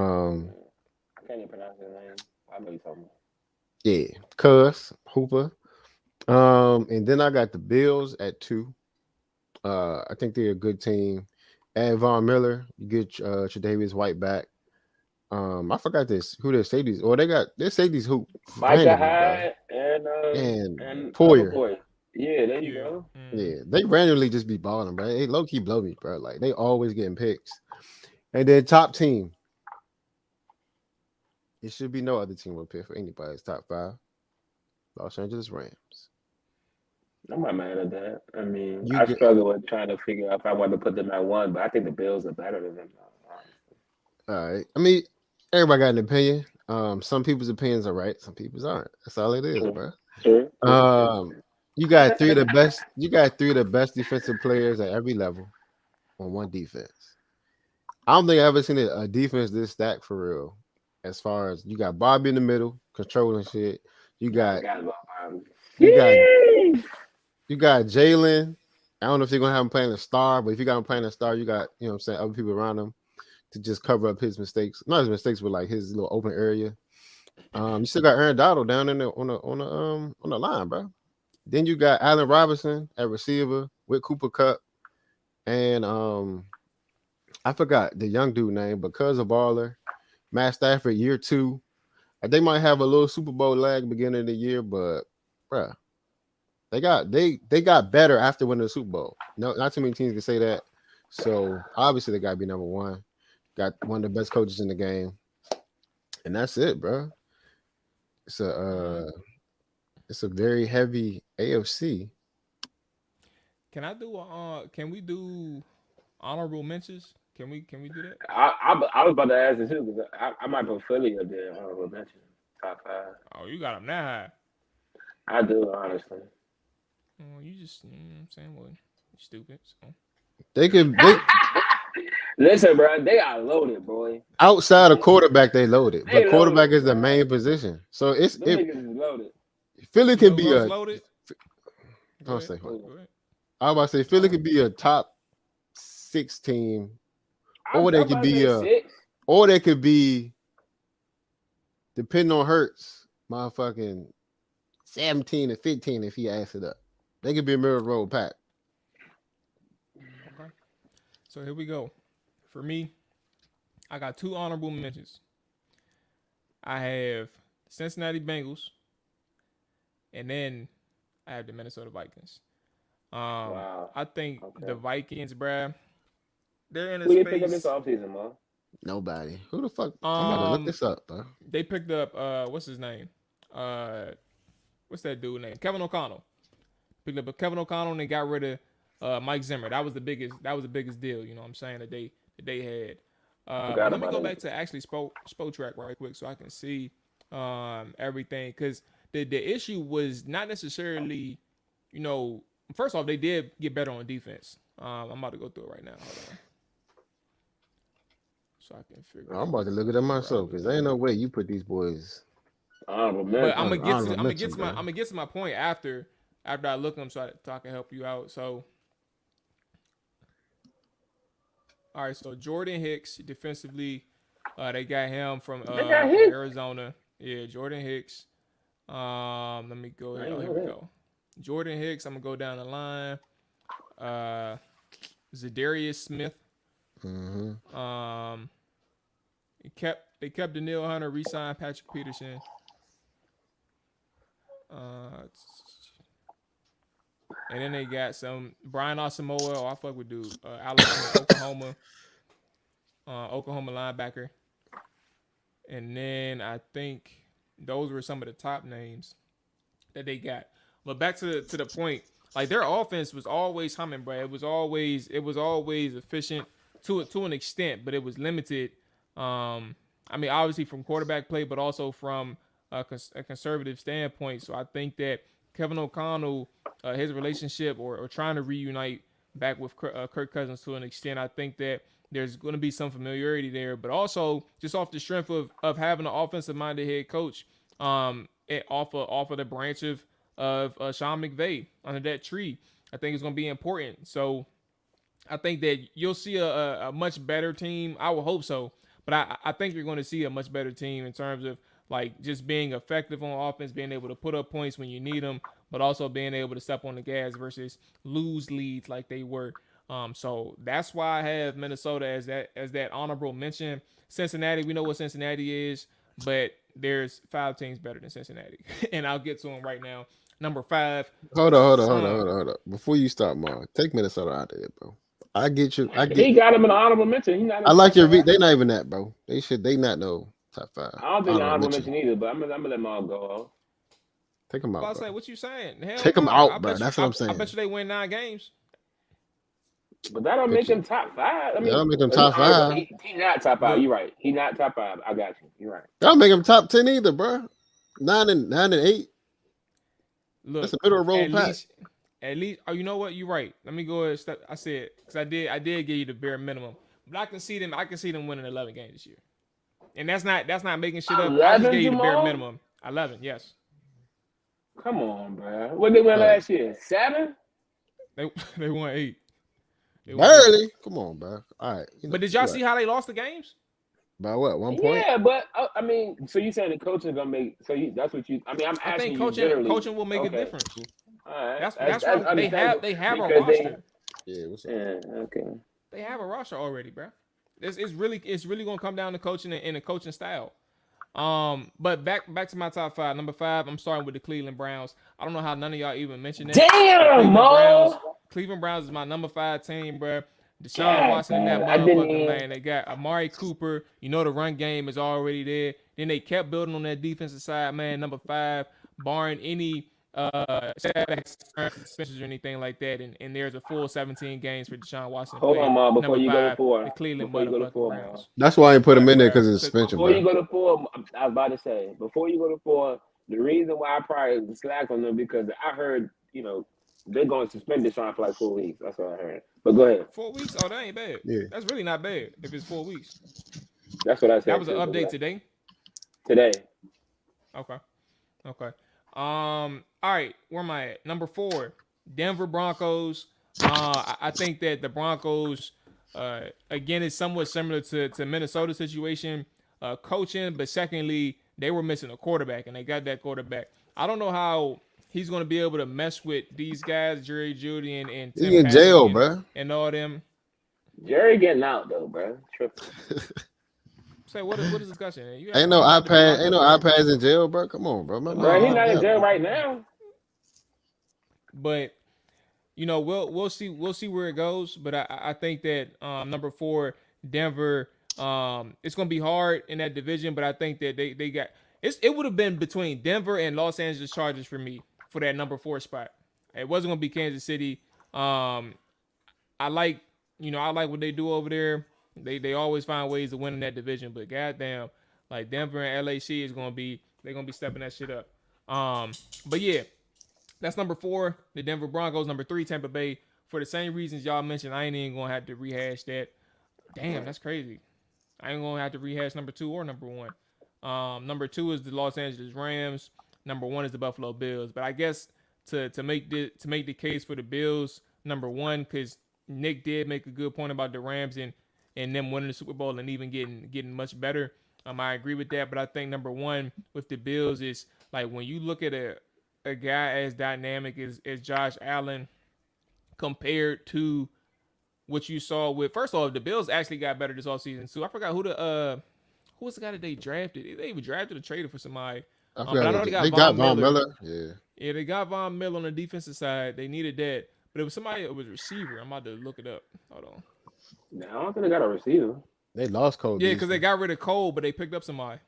can't even pronounce his name. I know you're talking about. Yeah, Cuz Hooper. And then I got the Bills at 2. I think they're a good team. Add Von Miller. You get Tre'Davious White back. I forgot who their safeties. Or they got their safeties who Micah Hyde and Poyer. Yeah, there you go. Yeah, they randomly just be balling, bro. They low key blow me, bro. Like they always getting picks. And then top team. It should be no other team will pick for anybody's top 5. Los Angeles Rams. I'm not mad at that. I mean, I struggle with trying to figure out if I want to put them at 1, but I think the Bills are better than them. All right. I mean, everybody got an opinion. Some people's opinions are right, some people's aren't. That's all it is, bro. Sure. You got 3 of the best. You got 3 of the best defensive players at every level on one defense. I don't think I've ever seen a defense this stacked for real. As far as you got Bobby in the middle, controlling shit. You got Jalen. I don't know if you're gonna have him playing a star, but if you got him playing a star, you got, you know what I'm saying, other people around him to just cover up his mistakes. Not his mistakes, but like his little open area. You still got Aaron Donald down in on the line, bro. Then you got Allen Robinson at receiver with Cooper Kupp. And I forgot the young dude name, but cuz a baller. Matt Stafford, year 2. They might have a little Super Bowl lag beginning of the year, but bro, they got better after winning the Super Bowl. No, not too many teams can say that. So obviously they gotta be number 1. Got one of the best coaches in the game, and that's it, bro. It's a very heavy AFC. Can we do honorable mentions Can we do that? I was about to ask it too because I might put Philly up there. Honorable mention, top 5. Oh, you got them that high. I do honestly. Oh, you just, you know what I'm saying, well, you're stupid. So. They could. Listen, bro, they are loaded, boy. Outside of quarterback, they loaded, but quarterback loaded, is the main position. So it's Them niggas is loaded. Philly can be a. loaded. Don't say what. I was about to say Philly could be a top 6 team, or they could be or they could be, depending on Hurts, motherfucking 17 and 15 if he asks it up. They could be a middle road pack. Okay. So here we go. For me, I got 2 honorable mentions. I have Cincinnati Bengals, and then I have the Minnesota Vikings. Wow. I think the Vikings, bruh, they're in a Who space. they pick up this offseason, man? Nobody. Who the fuck? I'm about to look this up, bro. They picked up what's his name? What's that dude name? Kevin O'Connell. Picked up Kevin O'Connell and they got rid of Mike Zimmer. That was the biggest deal, you know what I'm saying, that they had. But let me go back to actually Spotrac right quick so I can see everything, because the issue was not necessarily, you know, first off, they did get better on defense. I'm about to go through it right now. Hold on. So I can figure. I'm about to look at it myself because there ain't no way you put these boys. But I'm gonna get to my point after I look them so I can help you out. So, all right. So Jordan Hicks defensively, they got him from Arizona. Yeah, Jordan Hicks. Let me go here. Oh, here we go. Jordan Hicks. I'm gonna go down the line. Zadarius Smith. Mm-hmm. They kept Daniil Hunter, re-signed Patrick Peterson. And then they got some Brian Asamoah. Oh, I fuck with dude. Alabama, Oklahoma linebacker. And then I think those were some of the top names that they got. But back to the point, like their offense was always humming, bro. It was always efficient to an extent, but it was limited. I mean, obviously from quarterback play, but also from a conservative standpoint. So I think that Kevin O'Connell, his relationship or trying to reunite back with Kirk Cousins to an extent, I think that there's going to be some familiarity there, but also just off the strength of having an offensive-minded head coach, off of the branch of Sean McVay under that tree, I think it's going to be important. So I think that you'll see a much better team. I will hope so, but I think you're going to see a much better team in terms of like just being effective on offense, being able to put up points when you need them, but also being able to step on the gas versus lose leads like they were. So that's why I have Minnesota as that honorable mention. Cincinnati, we know what Cincinnati is, but there's 5 teams better than Cincinnati, and I'll get to them right now. Number 5. Hold on. Before you start, Mark, take Minnesota out of it, bro. I get you. He got him an honorable mention. I like your. They not even that, bro. They not know top 5. I don't think honorable mention either, but I'm gonna let Mark go. Take them out. I say, what you saying? Hell take them out, bro. That's what I'm saying. I bet you they win 9 games. But that don't make them top 5. I mean, that don't make them top 5. He not top 5. You're right. He not top 5. I got you. You're right. That don't make him top 10 either, bro. 9 and 8. Look, that's a middle road pass. At least, oh, you know what? You're right. Let me go ahead. I said because I did give you the bare minimum, but I can see them winning 11 games this year, and that's not making shit up. I just gave you the bare minimum. 11, yes. Come on, bro. What did they win last year? 7? They won 8. Barely. Come on, bro. All right. But did y'all see how they lost the games? By what? 1 point? Yeah, but I mean, so you saying the coaching is gonna make? So that's what you? I mean, I'm asking I think coaching will make a difference. All right. That's right. They have a roster. Yeah. What's up? Yeah. Okay. They have a roster already, bro. It's really gonna come down to coaching and the coaching style. But back to my top 5. Number 5, I'm starting with the Cleveland Browns. I don't know how none of y'all even mentioned that. Damn, Cleveland Browns is my number 5 team, bro. Deshaun Watson and that motherfucking man. They got Amari Cooper. You know the run game is already there. Then they kept building on that defensive side, man. Number 5, barring any suspensions or anything like that, and there's a full 17 games for Deshaun Watson to Hold play. on, Ma, before Number you go to 5, four. the Cleveland Before you go to motherfucking 4, Ma. Browns. That's why I ain't put him in there Bruh, because of suspension, Before bro. you go to 4, I was about to say, before you go to 4, the reason why I probably slack on them because I heard, they're going to suspend Deshaun for like 4 weeks. That's what I heard. But go ahead. 4 weeks? Oh, that ain't bad. Yeah. That's really not bad if it's 4 weeks. That's what I said. That was an update today. Today. Okay. All right, where am I at? Number 4, Denver Broncos. I think that the Broncos, again, is somewhat similar to Minnesota situation, coaching, but secondly, they were missing a quarterback, and they got that quarterback. I don't know how he's going to be able to mess with these guys, Jerry Jeudy and Tim He in jail, Patrick bro. and all them. Jerry getting out though, bro. Tripping. Say what is discussion? Ain't no iPads in jail, bro. Come on, bro. Bro, he's not in jail right now. But we'll see where it goes. But I think that number 4, Denver, it's gonna be hard in that division. But I think that they got it would have been between Denver and Los Angeles Chargers for me for that number 4 spot. It wasn't gonna be Kansas City. I like what they do over there. They always find ways to win in that division, but goddamn, like Denver and LAC they're gonna be stepping that shit up. But yeah, that's number 4, the Denver Broncos. Number 3, Tampa Bay. For the same reasons y'all mentioned, I ain't even gonna have to rehash that. Damn, that's crazy. I ain't gonna have to rehash number 2 or number 1. Number 2 is the Los Angeles Rams. Number 1 is the Buffalo Bills. But I guess to make the case for the Bills, number 1, because Nick did make a good point about the Rams and them winning the Super Bowl and even getting much better. I agree with that, but I think number 1 with the Bills is like when you look at a guy as dynamic as Josh Allen compared to what you saw with, first off, the Bills actually got better this offseason too. I forgot who was the guy that they drafted. They even drafted a trader for somebody. I But I know they got Von Miller. Yeah, they got Von Miller on the defensive side. They needed that. But it was somebody that was a receiver. I'm about to look it up. Hold on. No, I don't think they got a receiver. They lost Cole. Yeah, because they got rid of Cole, but they picked up somebody.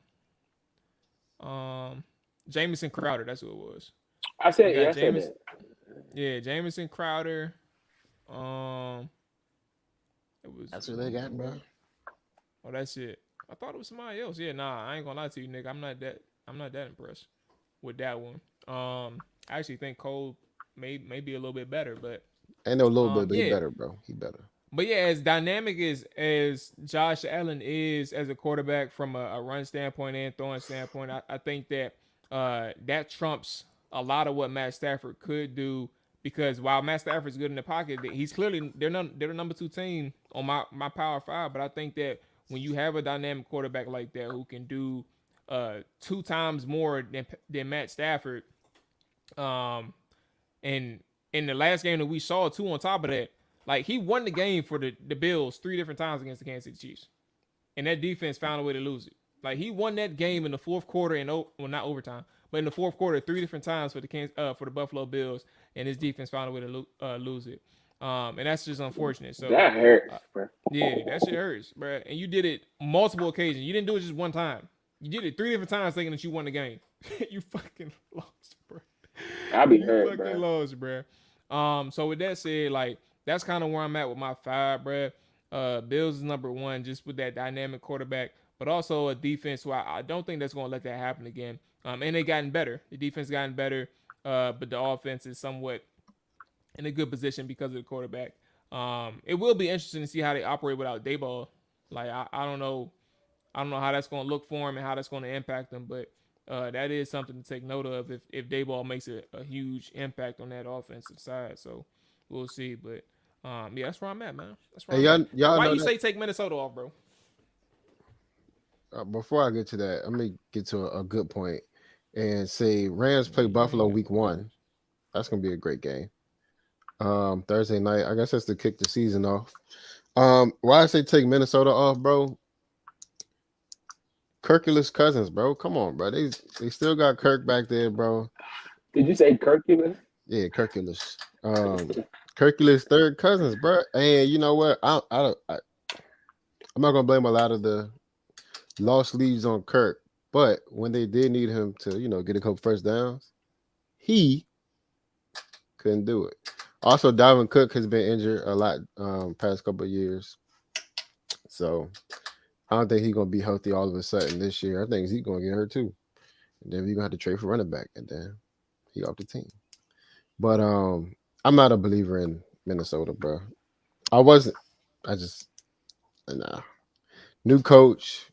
Jameson Crowder, that's who it was. I said that. Yeah, Jameson Crowder. That's what they got, bro. Oh, that's it. I thought it was somebody else. Yeah, nah, I ain't gonna lie to you, Nick. I'm not that impressed with that one. I actually think Cole may be a little bit better, but ain't no little bit, but he better, bro. He better. But yeah, as dynamic as Josh Allen is as a quarterback from a run standpoint and throwing standpoint, I think that that trumps a lot of what Matt Stafford could do. Because while Matt Stafford's good in the pocket, he's clearly they're the number 2 team on my Power 5. But I think that when you have a dynamic quarterback like that who can do 2 times more than Matt Stafford, and in the last game that we saw, 2 on top of that, like he won the game for the Bills 3 different times against the Kansas City Chiefs, and that defense found a way to lose it. Like he won that game in the fourth quarter and not overtime, but in the fourth quarter 3 different times for the Buffalo Bills, and his defense found a way to lose it. And that's just unfortunate. So that hurts, bro. Yeah, that shit hurts, bro. And you did it multiple occasions. You didn't do it just one time. You did it 3 different times, thinking that you won the game. You fucking lost, bro. I be hurt, bro. You fucking lost, bro. So with that said, like that's kind of where I'm at with my 5, bro. Bills is number 1, just with that dynamic quarterback, but also a defense where I don't think that's going to let that happen again. And they gotten better. The defense gotten better, but the offense is somewhat in a good position because of the quarterback. It will be interesting to see how they operate without Daboll. Like I don't know how that's going to look for him and how that's going to impact them, but that is something to take note of if Daboll makes a huge impact on that offensive side. So we'll see, but yeah, that's where I'm at, man. That's where I'm at. Why you say take Minnesota off, bro? Before I get to that, let me get to a good point and say Rams play Buffalo week 1. That's gonna be a great game. Thursday night. I guess that's to kick the season off. Why I say take Minnesota off, bro? Kirkulus Cousins, bro. Come on, bro. They still got Kirk back there, bro. Did you say Kirkulus? Yeah, Kirkulus. Kirkulus third cousins, bro. And you know what? I'm not gonna blame a lot of the lost leads on Kirk, but when they did need him to, get a couple first downs, he couldn't do it. Also, Dalvin Cook has been injured a lot past couple of years, so I don't think he's gonna be healthy all of a sudden this year. I think he's gonna get hurt too, and then we're gonna have to trade for running back, and then he off the team. But I'm not a believer in Minnesota, bro. I wasn't. I just nah. New coach.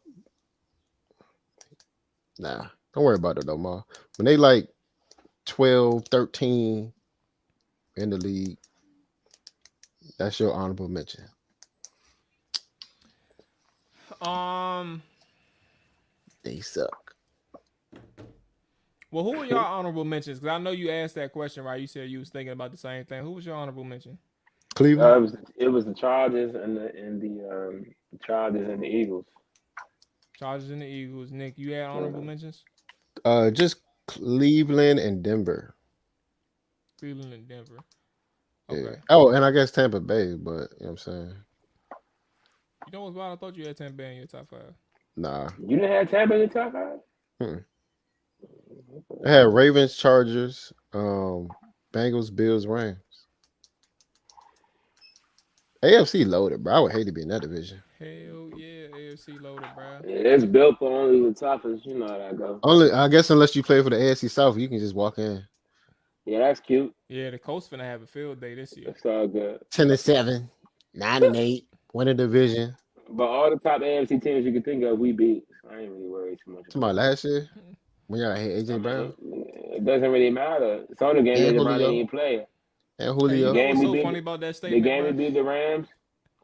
Nah, don't worry about it no more. When they like 12, 13 in the league, that's your honorable mention. They suck. Well, who are your honorable mentions? Because I know you asked that question, right? You said you was thinking about the same thing. Who was your honorable mention? Cleveland. It was the Chargers and the Chargers and the Eagles. Chargers and the Eagles. Nick, you had honorable mentions? Just Cleveland and Denver. Cleveland and Denver. Okay. Yeah. Oh, and I guess Tampa Bay, but you know what I'm saying? You know what's wild? I thought you had Tampa Bay in your top 5. Nah. You didn't have Tampa in the top 5? I had Ravens, Chargers, Bengals, Bills, Rams. AFC loaded, bro. I would hate to be in that division. Hell yeah, AFC loaded, bro. Yeah, it's built for only the toughest. You know how that go. I guess unless you play for the AFC South, you can just walk in. Yeah, that's cute. Yeah, the Colts finna have a field day this year. It's all good. 10-7, 9-8, win a division. But all the top AFC teams you can think of, we beat. I ain't really worried too much. To my last year, when y'all had AJ Brown. It doesn't really matter. It's on the game AJ Brown didn't play. And Julio. Hey, you know what's so funny about that statement? The game bro? we beat the Rams,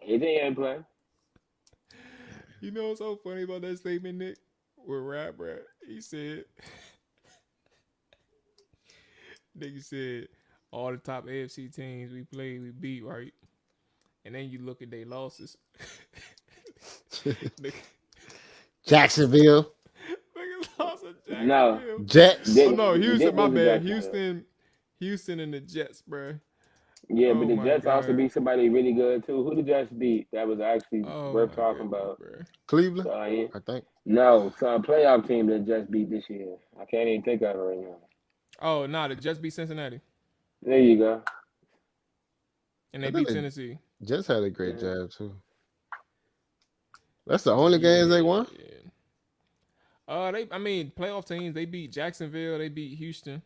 AJ ain't play. You know what's so funny about that statement, Nick? With Rap, bro. He said, nigga said, all the top AFC teams we played, we beat, right? And then you look at their losses. Jacksonville. Nigga lost to Jacksonville. No. Jets. Oh, no, Houston, my bad. Houston and the Jets, bro. Yeah, but Oh the my Jets also God. beat somebody really good, too. Who the Jets beat that was actually worth talking about? Bro. Cleveland, So, yeah. I think. No, so a playoff team that just beat this year. I can't even think of it right now. Oh, nah, the Jets beat Cincinnati. There you go. And they beat Tennessee. Jets had a great job, too. That's the only games they won? Yeah. Playoff teams, they beat Jacksonville, they beat Houston.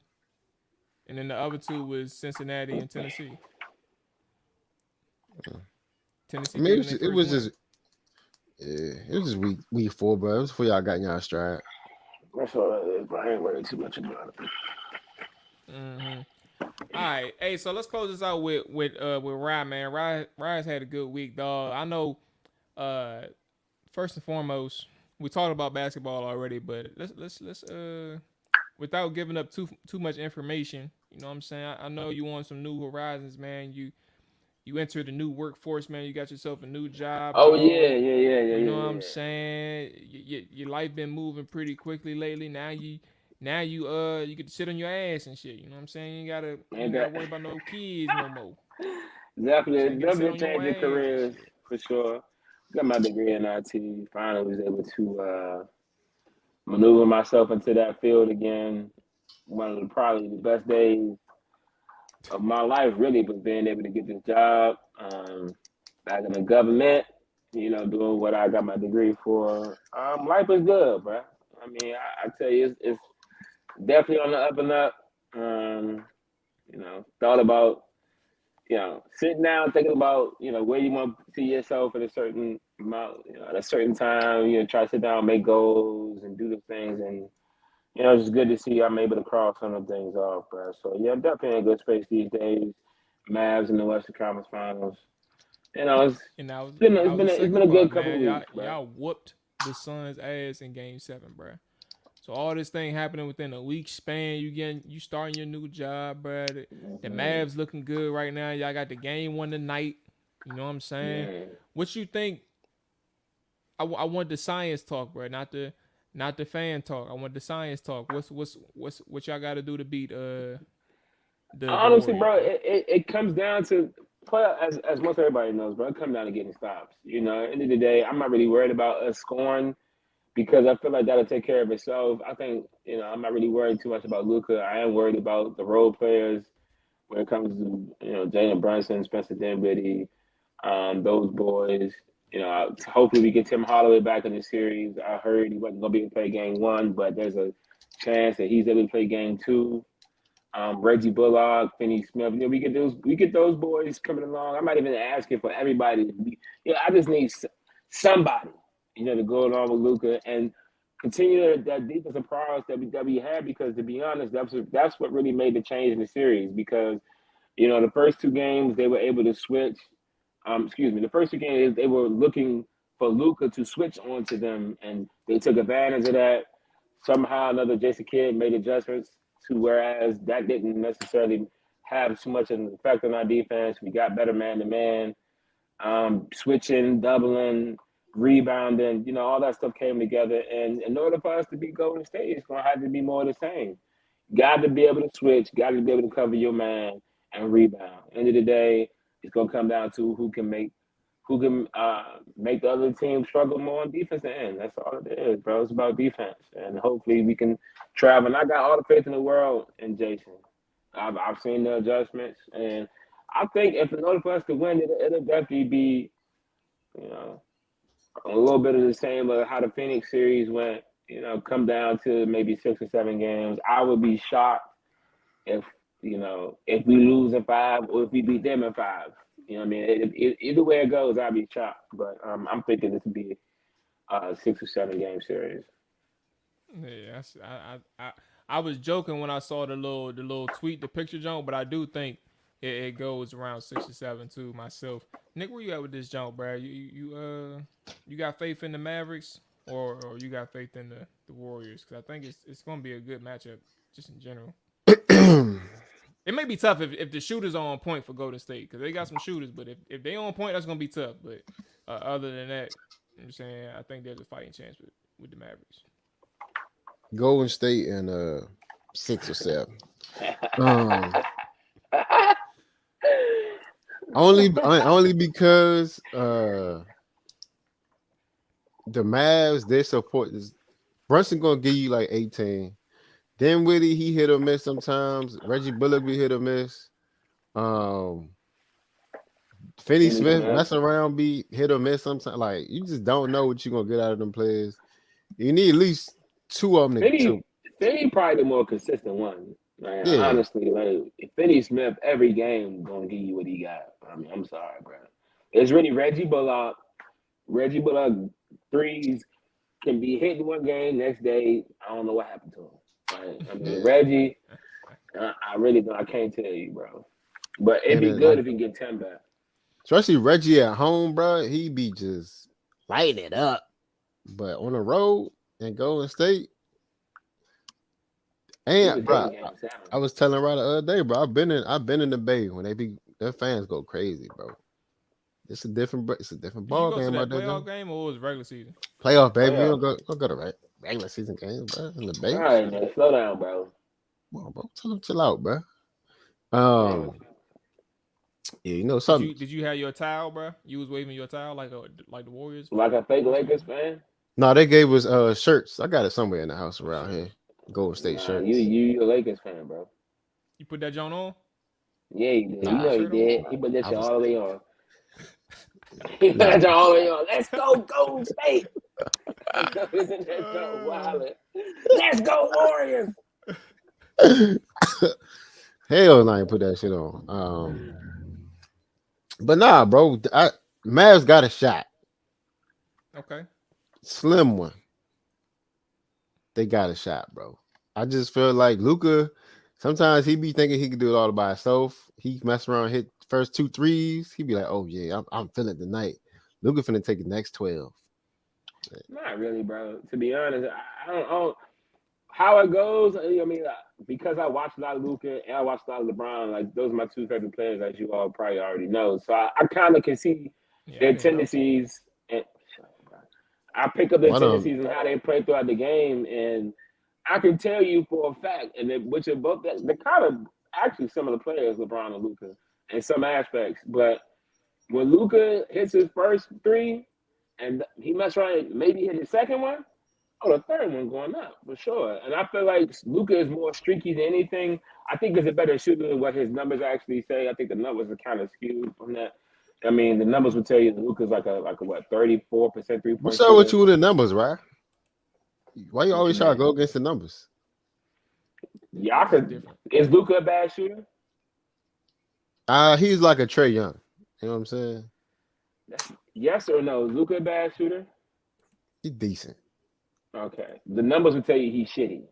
And then the other two was Cincinnati and Tennessee. Tennessee. I mean, it was just week 4, bro. It was before y'all got y'all stride. That's all that is, but I ain't worried too much about it. Mm-hmm. All right, hey, so let's close this out with Rye, man. Rye's had a good week, dog. I know. First and foremost, we talked about basketball already, but let's without giving up too much information. You know what I'm saying? I know you want some new horizons, man. You entered a new workforce, man. You got yourself a new job. Oh, dog. yeah. You know what I'm saying? Your life been moving pretty quickly lately. Now you get to sit on your ass and shit. You know what I'm saying? You ain't gotta worry about no kids no more. Definitely changing careers for sure. Got my degree in IT. Finally was able to maneuver myself into that field again. One of probably the best days of my life, really, was being able to get this job back in the government. You know, doing what I got my degree for. Life is good, bro. I mean, I tell you, it's definitely on the up and up. You know, thought about, you know, sitting down thinking about, you know, where you want to see yourself at a certain amount, you know, at a certain time. You know, try to sit down, make goals, and do the things, and you know, it's just good to see I'm able to cross some of the things off, bro. So yeah, I'm definitely in a good space these days. Mavs in the Western Conference Finals. You know, it's been a good couple of weeks, bro. Y'all whooped the Suns' ass in Game 7, bro. So all this thing happening within a week span. You starting your new job, bro. The Mavs looking good right now. Y'all got the game 1 tonight. You know what I'm saying? Yeah. What you think? I want the science talk, bro. Not the fan talk. I want the science talk. What y'all got to do to beat the honestly, Warriors? bro, it comes down to play as most everybody knows, bro. It comes down to getting stops. You know, at the end of the day, I'm not really worried about us scoring because I feel like that'll take care of itself. I think, you know, I'm not really worried too much about Luca. I am worried about the role players. when it comes to Jalen Brunson, Spencer Dinwiddie, those boys. Hopefully we get Tim Hardaway back in the series. I heard he wasn't gonna be able to play game 1, but there's a chance that he's able to play game 2. Reggie Bullock, Finney Smith. We get those boys coming along. I'm not even asking for everybody to be. I just need somebody, to go along with Luca and continue that defensive prowess that we had. Because to be honest, that's what really made the change in the series. Because the first 2 games they were able to switch. The first 2 games they were looking for Luca to switch onto them, and they took advantage of that. Somehow, another Jason Kidd made adjustments to whereas that didn't necessarily have too much of an effect on our defense. We got better man-to-man, switching, doubling, rebounding, all that stuff came together. And in order for us to beat Golden State, it's going to have to be more of the same. Got to be able to switch, got to be able to cover your man and rebound. End of the day, it's going to come down to who can make the other team struggle more on defense end. That's all it is, bro. It's about defense, and hopefully we can travel. And I got all the faith in the world in Jason. I've seen the adjustments, and I think if in order for us to win, it'll definitely be, a little bit of the same of how the Phoenix series went. Come down to maybe 6 or 7 games. I would be shocked if we lose in 5 or if we beat them in 5. Either way it goes, I'll be shocked. But I'm thinking this would be a 6 or 7 game series. Yeah, I was joking when I saw the little tweet, the picture, John, but I do think it goes around 6 or 7 too myself. Nick, where you at with this, John, Brad? You got faith in the Mavericks or you got faith in the Warriors? Because I think it's going to be a good matchup just in general. It may be tough if the shooters are on point for Golden State, because they got some shooters, but if they on point, that's going to be tough. But other than that, I'm saying I think there's a fighting chance with the Mavericks. Golden State and 6 or 7. Only because the Mavs, they support this. Brunson gonna give you like 18. Dinwiddie, he hit or miss sometimes. Reggie Bullock be hit or miss. Finney Smith messing around, be hit or miss sometimes. Like, you just don't know what you're gonna get out of them players. You need at least 2 of them. Finney probably the more consistent one. Like, yeah. Honestly, like Finney Smith every game gonna give you what he got. I mean, I'm sorry, bro. It's really Reggie Bullock. Reggie Bullock threes can be hit in one game, next day I don't know what happened to him. Right? Reggie, I really don't. I can't tell you, bro. But it'd be good if he can get 10 back. Especially Reggie at home, bro. He be just lighting it up. But on the road and Golden State, and bro, I was telling Rod the other day, bro. I've been in the Bay when their fans go crazy, bro. It's a different ball game out there. Playoff game or was regular season? Playoff, baby. We don't go to regular season games, bro. In the Bay. All right, man. Slow down, bro. Come on, bro. Tell them chill out, bro. Yeah, something. Did you have your towel, bro? You was waving your towel like the Warriors? Like a fake Lakers fan? No, they gave us shirts. I got it somewhere in the house around here. Golden State shirts. You a Lakers fan, bro. You put that joint on? Yeah, he did. He did. He put that shit all the way on. He put that shit all the way on. Let's go, Golden State. Let's go, Warriors. Hell no, I ain't put that shit on. But nah, bro. Mavs got a shot. Okay. Slim one. They got a shot, bro. I just feel like Luca, sometimes he be thinking he can do it all by himself. He mess around, hit first 2 threes. He be like, oh, yeah, I'm feeling it tonight. Luca finna take the next 12. Not really, bro. To be honest, I don't how it goes. I mean, because I watch a lot of Luca and I watch a lot of LeBron, like those are my 2 favorite players, as you all probably already know. So I kind of can see their tendencies. And I pick up their tendencies and how they play throughout the game, and I can tell you for a fact, and which are both they're kind of actually similar players, LeBron and Luca, in some aspects. But when Luca hits his first 3 and he messed around, maybe hit his second one, Oh, the third one going up for sure. And I feel like Luca is more streaky than anything. I think he's a better shooter than what his numbers actually say. I think the numbers are kind of skewed from that. I mean, the numbers would tell you that Luca's like a what 34% 3-point What's shooter. up with you with the numbers, right? Why you always try to go against the numbers? Y'all could. Is Luca a bad shooter? He's like a Trey Young. You know what I'm saying? Yes or no? Is Luca a bad shooter? He's decent. Okay. The numbers would tell you he's shitty,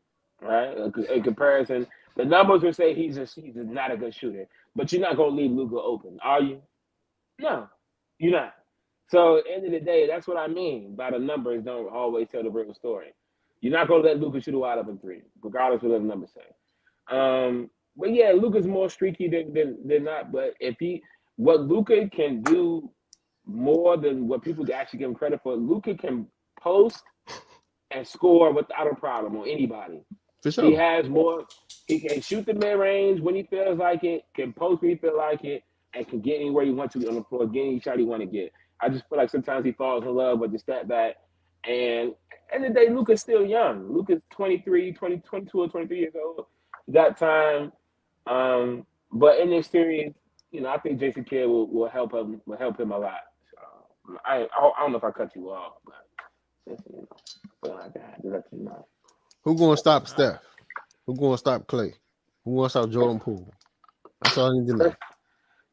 right? In comparison, the numbers would say he's not a good shooter. But you're not gonna leave Luca open, are you? No, you're not. So at the end of the day, that's what I mean by the numbers don't always tell the real story. You're not gonna let Luca shoot a wide open three, regardless of what the numbers say. But yeah, Luca's more streaky than not. But what Luca can do more than what people actually give him credit for, Luca can post and score without a problem on anybody. For sure. He has more. He can shoot the mid range when he feels like it. Can post when he feels like it, and can get anywhere he wants to on the floor. Get any shot he want to get. I just feel like sometimes he falls in love with the step back. And at the end of the day, Luca's still young. Luca's 22 or 23 years old. He got time. But in this series, I think Jason Kidd will help him. Will help him a lot. So, I don't know if I cut you off, but like that. Just let you know. Who gonna stop Steph? Who gonna stop Clay? Who gonna stop Jordan Poole? That's all I need to know.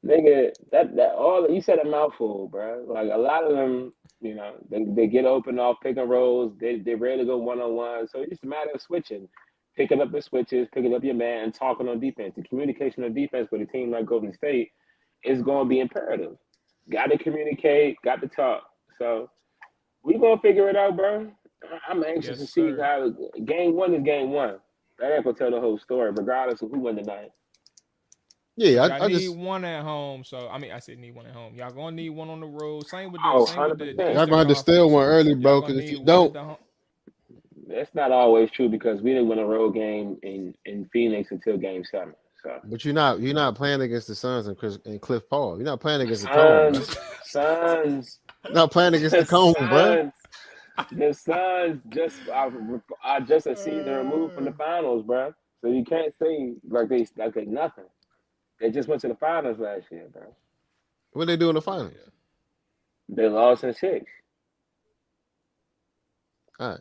Nigga, that all you said a mouthful, bro. Like a lot of them, they get open off pick and rolls. They rarely go one-on-one. So it's just a matter of switching, picking up the switches, picking up your man, and talking on defense. The communication on defense with a team like Golden State is going to be imperative. Got to communicate, got to talk. So we gonna figure it out, bro. I'm anxious to see how game one is game one. That ain't gonna tell the whole story, regardless of who won tonight. Yeah, I I need just one at home. So I said need one at home. Y'all gonna need one on the road. Same with Oh, the same with the 100%. y'all gonna have to steal one early, bro. Because if you don't, that's not always true because we didn't win a road game in Phoenix until game 7. So, but you're not playing against the Suns and Cliff Paul. You're not playing against the Cone. Suns. You're not playing against the Cone, bro. The Suns are just a season removed from the finals, bro. So you can't say like they nothing. They just went to the finals last year, bro. What they do in the finals? They lost in 6. All right.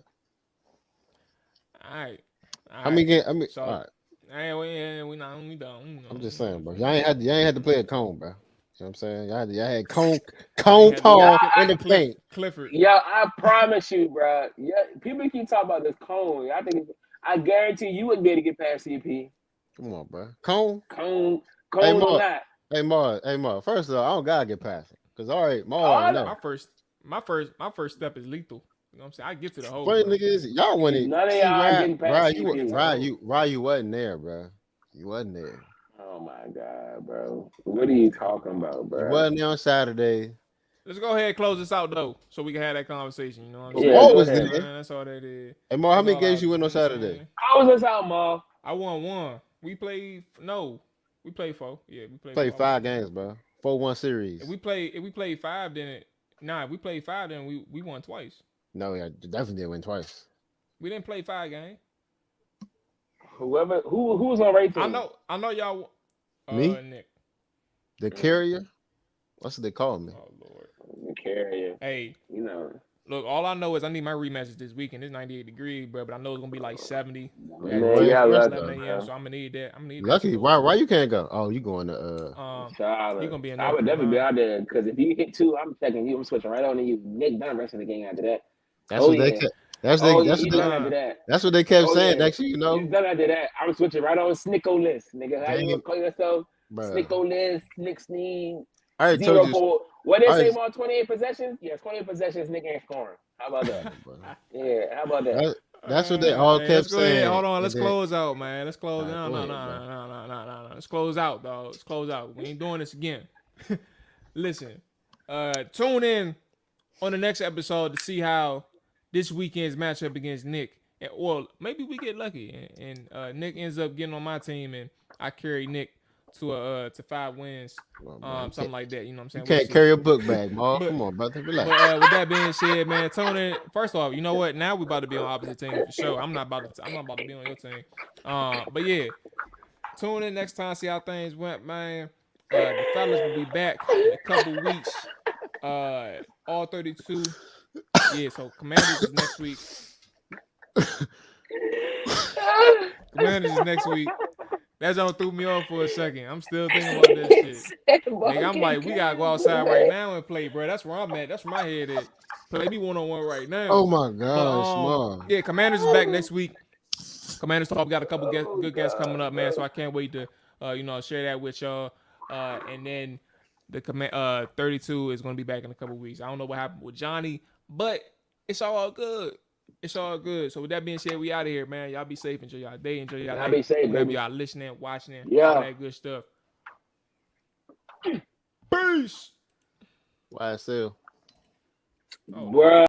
All right. All right. Hey, we done. I'm just saying, bro. Y'all ain't had to play a Cone, bro. You know what I'm saying? Y'all had Cone Paul in the paint. Clifford. Yeah, I promise you, bro. Yeah, people keep talking about this Cone. I guarantee you wouldn't be able to get past CP. Come on, bro. Cone hey, or not. Hey, Mar. First of all, I don't gotta get past it. Cause all right, Mar. My first step is lethal. You know what I'm saying? I get to the hole. Funny nigga is y'all winning. None of y'all getting past CP. You wasn't there, bro. You wasn't there. Oh my god, bro. What are you talking about, bro? You wasn't there on Saturday. Let's go ahead and close this out though, so we can have that conversation. You know what I'm saying? Mar was there. That's all that is. Hey, Mar, how many games you win on Saturday? How was this out, Mar? I won 1. We played 4. Yeah, we played 5 games, bro. 4-1 series. If we played 5, then we played 5, then we won twice. No, yeah, definitely didn't win twice. We didn't play 5 games. Who was on right team? I know y'all. Me? Nick. The carrier? That's what they call me. Oh Lord, the carrier. Hey, Look, all I know is I need my rematches this weekend. It's 98 degrees, bro, but I know it's gonna be like 70. Man, yeah, 11 a.m. So I'm gonna need that. Lucky. Why you can't go? Oh, you going to Charlotte. You gonna be in I would definitely be out there because if you hit 2, I'm checking you. I'm switching right on to you. Nick done rest of the game after that. That's what they kept saying. Next thing you know, he's done after that. I'm switching right on Snicko list, nigga. How you gonna call yourself? Snicko list, Nick Sneed. I already told you. What they say about 28 possessions? Yeah, 28 possessions, Nick ain't scoring. How about that? Yeah, how about that? That's what they all kept saying. Hold on, let's close out, man. Let's close. No. Let's close out, dog. Let's close out. We ain't doing this again. Listen, tune in on the next episode to see how this weekend's matchup against Nick. Well, maybe we get lucky and Nick ends up getting on my team and I carry Nick to 5 wins, something like that. You know what I'm saying? You can't carry a book bag, Maul. Come on, brother. Relax. But with that being said, man, tune in. First off, you know what? Now we about to be on opposite teams for sure. I'm not about to be on your team. But yeah, tune in next time. See how things went, man. The fellas will be back in a couple weeks. All 32. Yeah, so Commanders is next week. Commanders is next week. That don't threw me off for a second. I'm still thinking about that shit. Nigga, I'm like, we gotta go outside right now and play, bro. That's where I'm at. That's where my head at. Play me 1-on-1 right now. Oh my gosh, yeah, Commanders is back next week. Commanders talk. We got a couple good guests coming up, man. So I can't wait to share that with y'all. And then the 32 is gonna be back in a couple weeks. I don't know what happened with Johnny, but it's all good. It's all good. So with that being said, we out of here, man. Y'all be safe. Enjoy y'all day. Enjoy y'all night. Be safe, Whatever baby. y'all listening, watching, Yeah. all that good stuff. Peace. YSL. Bruh.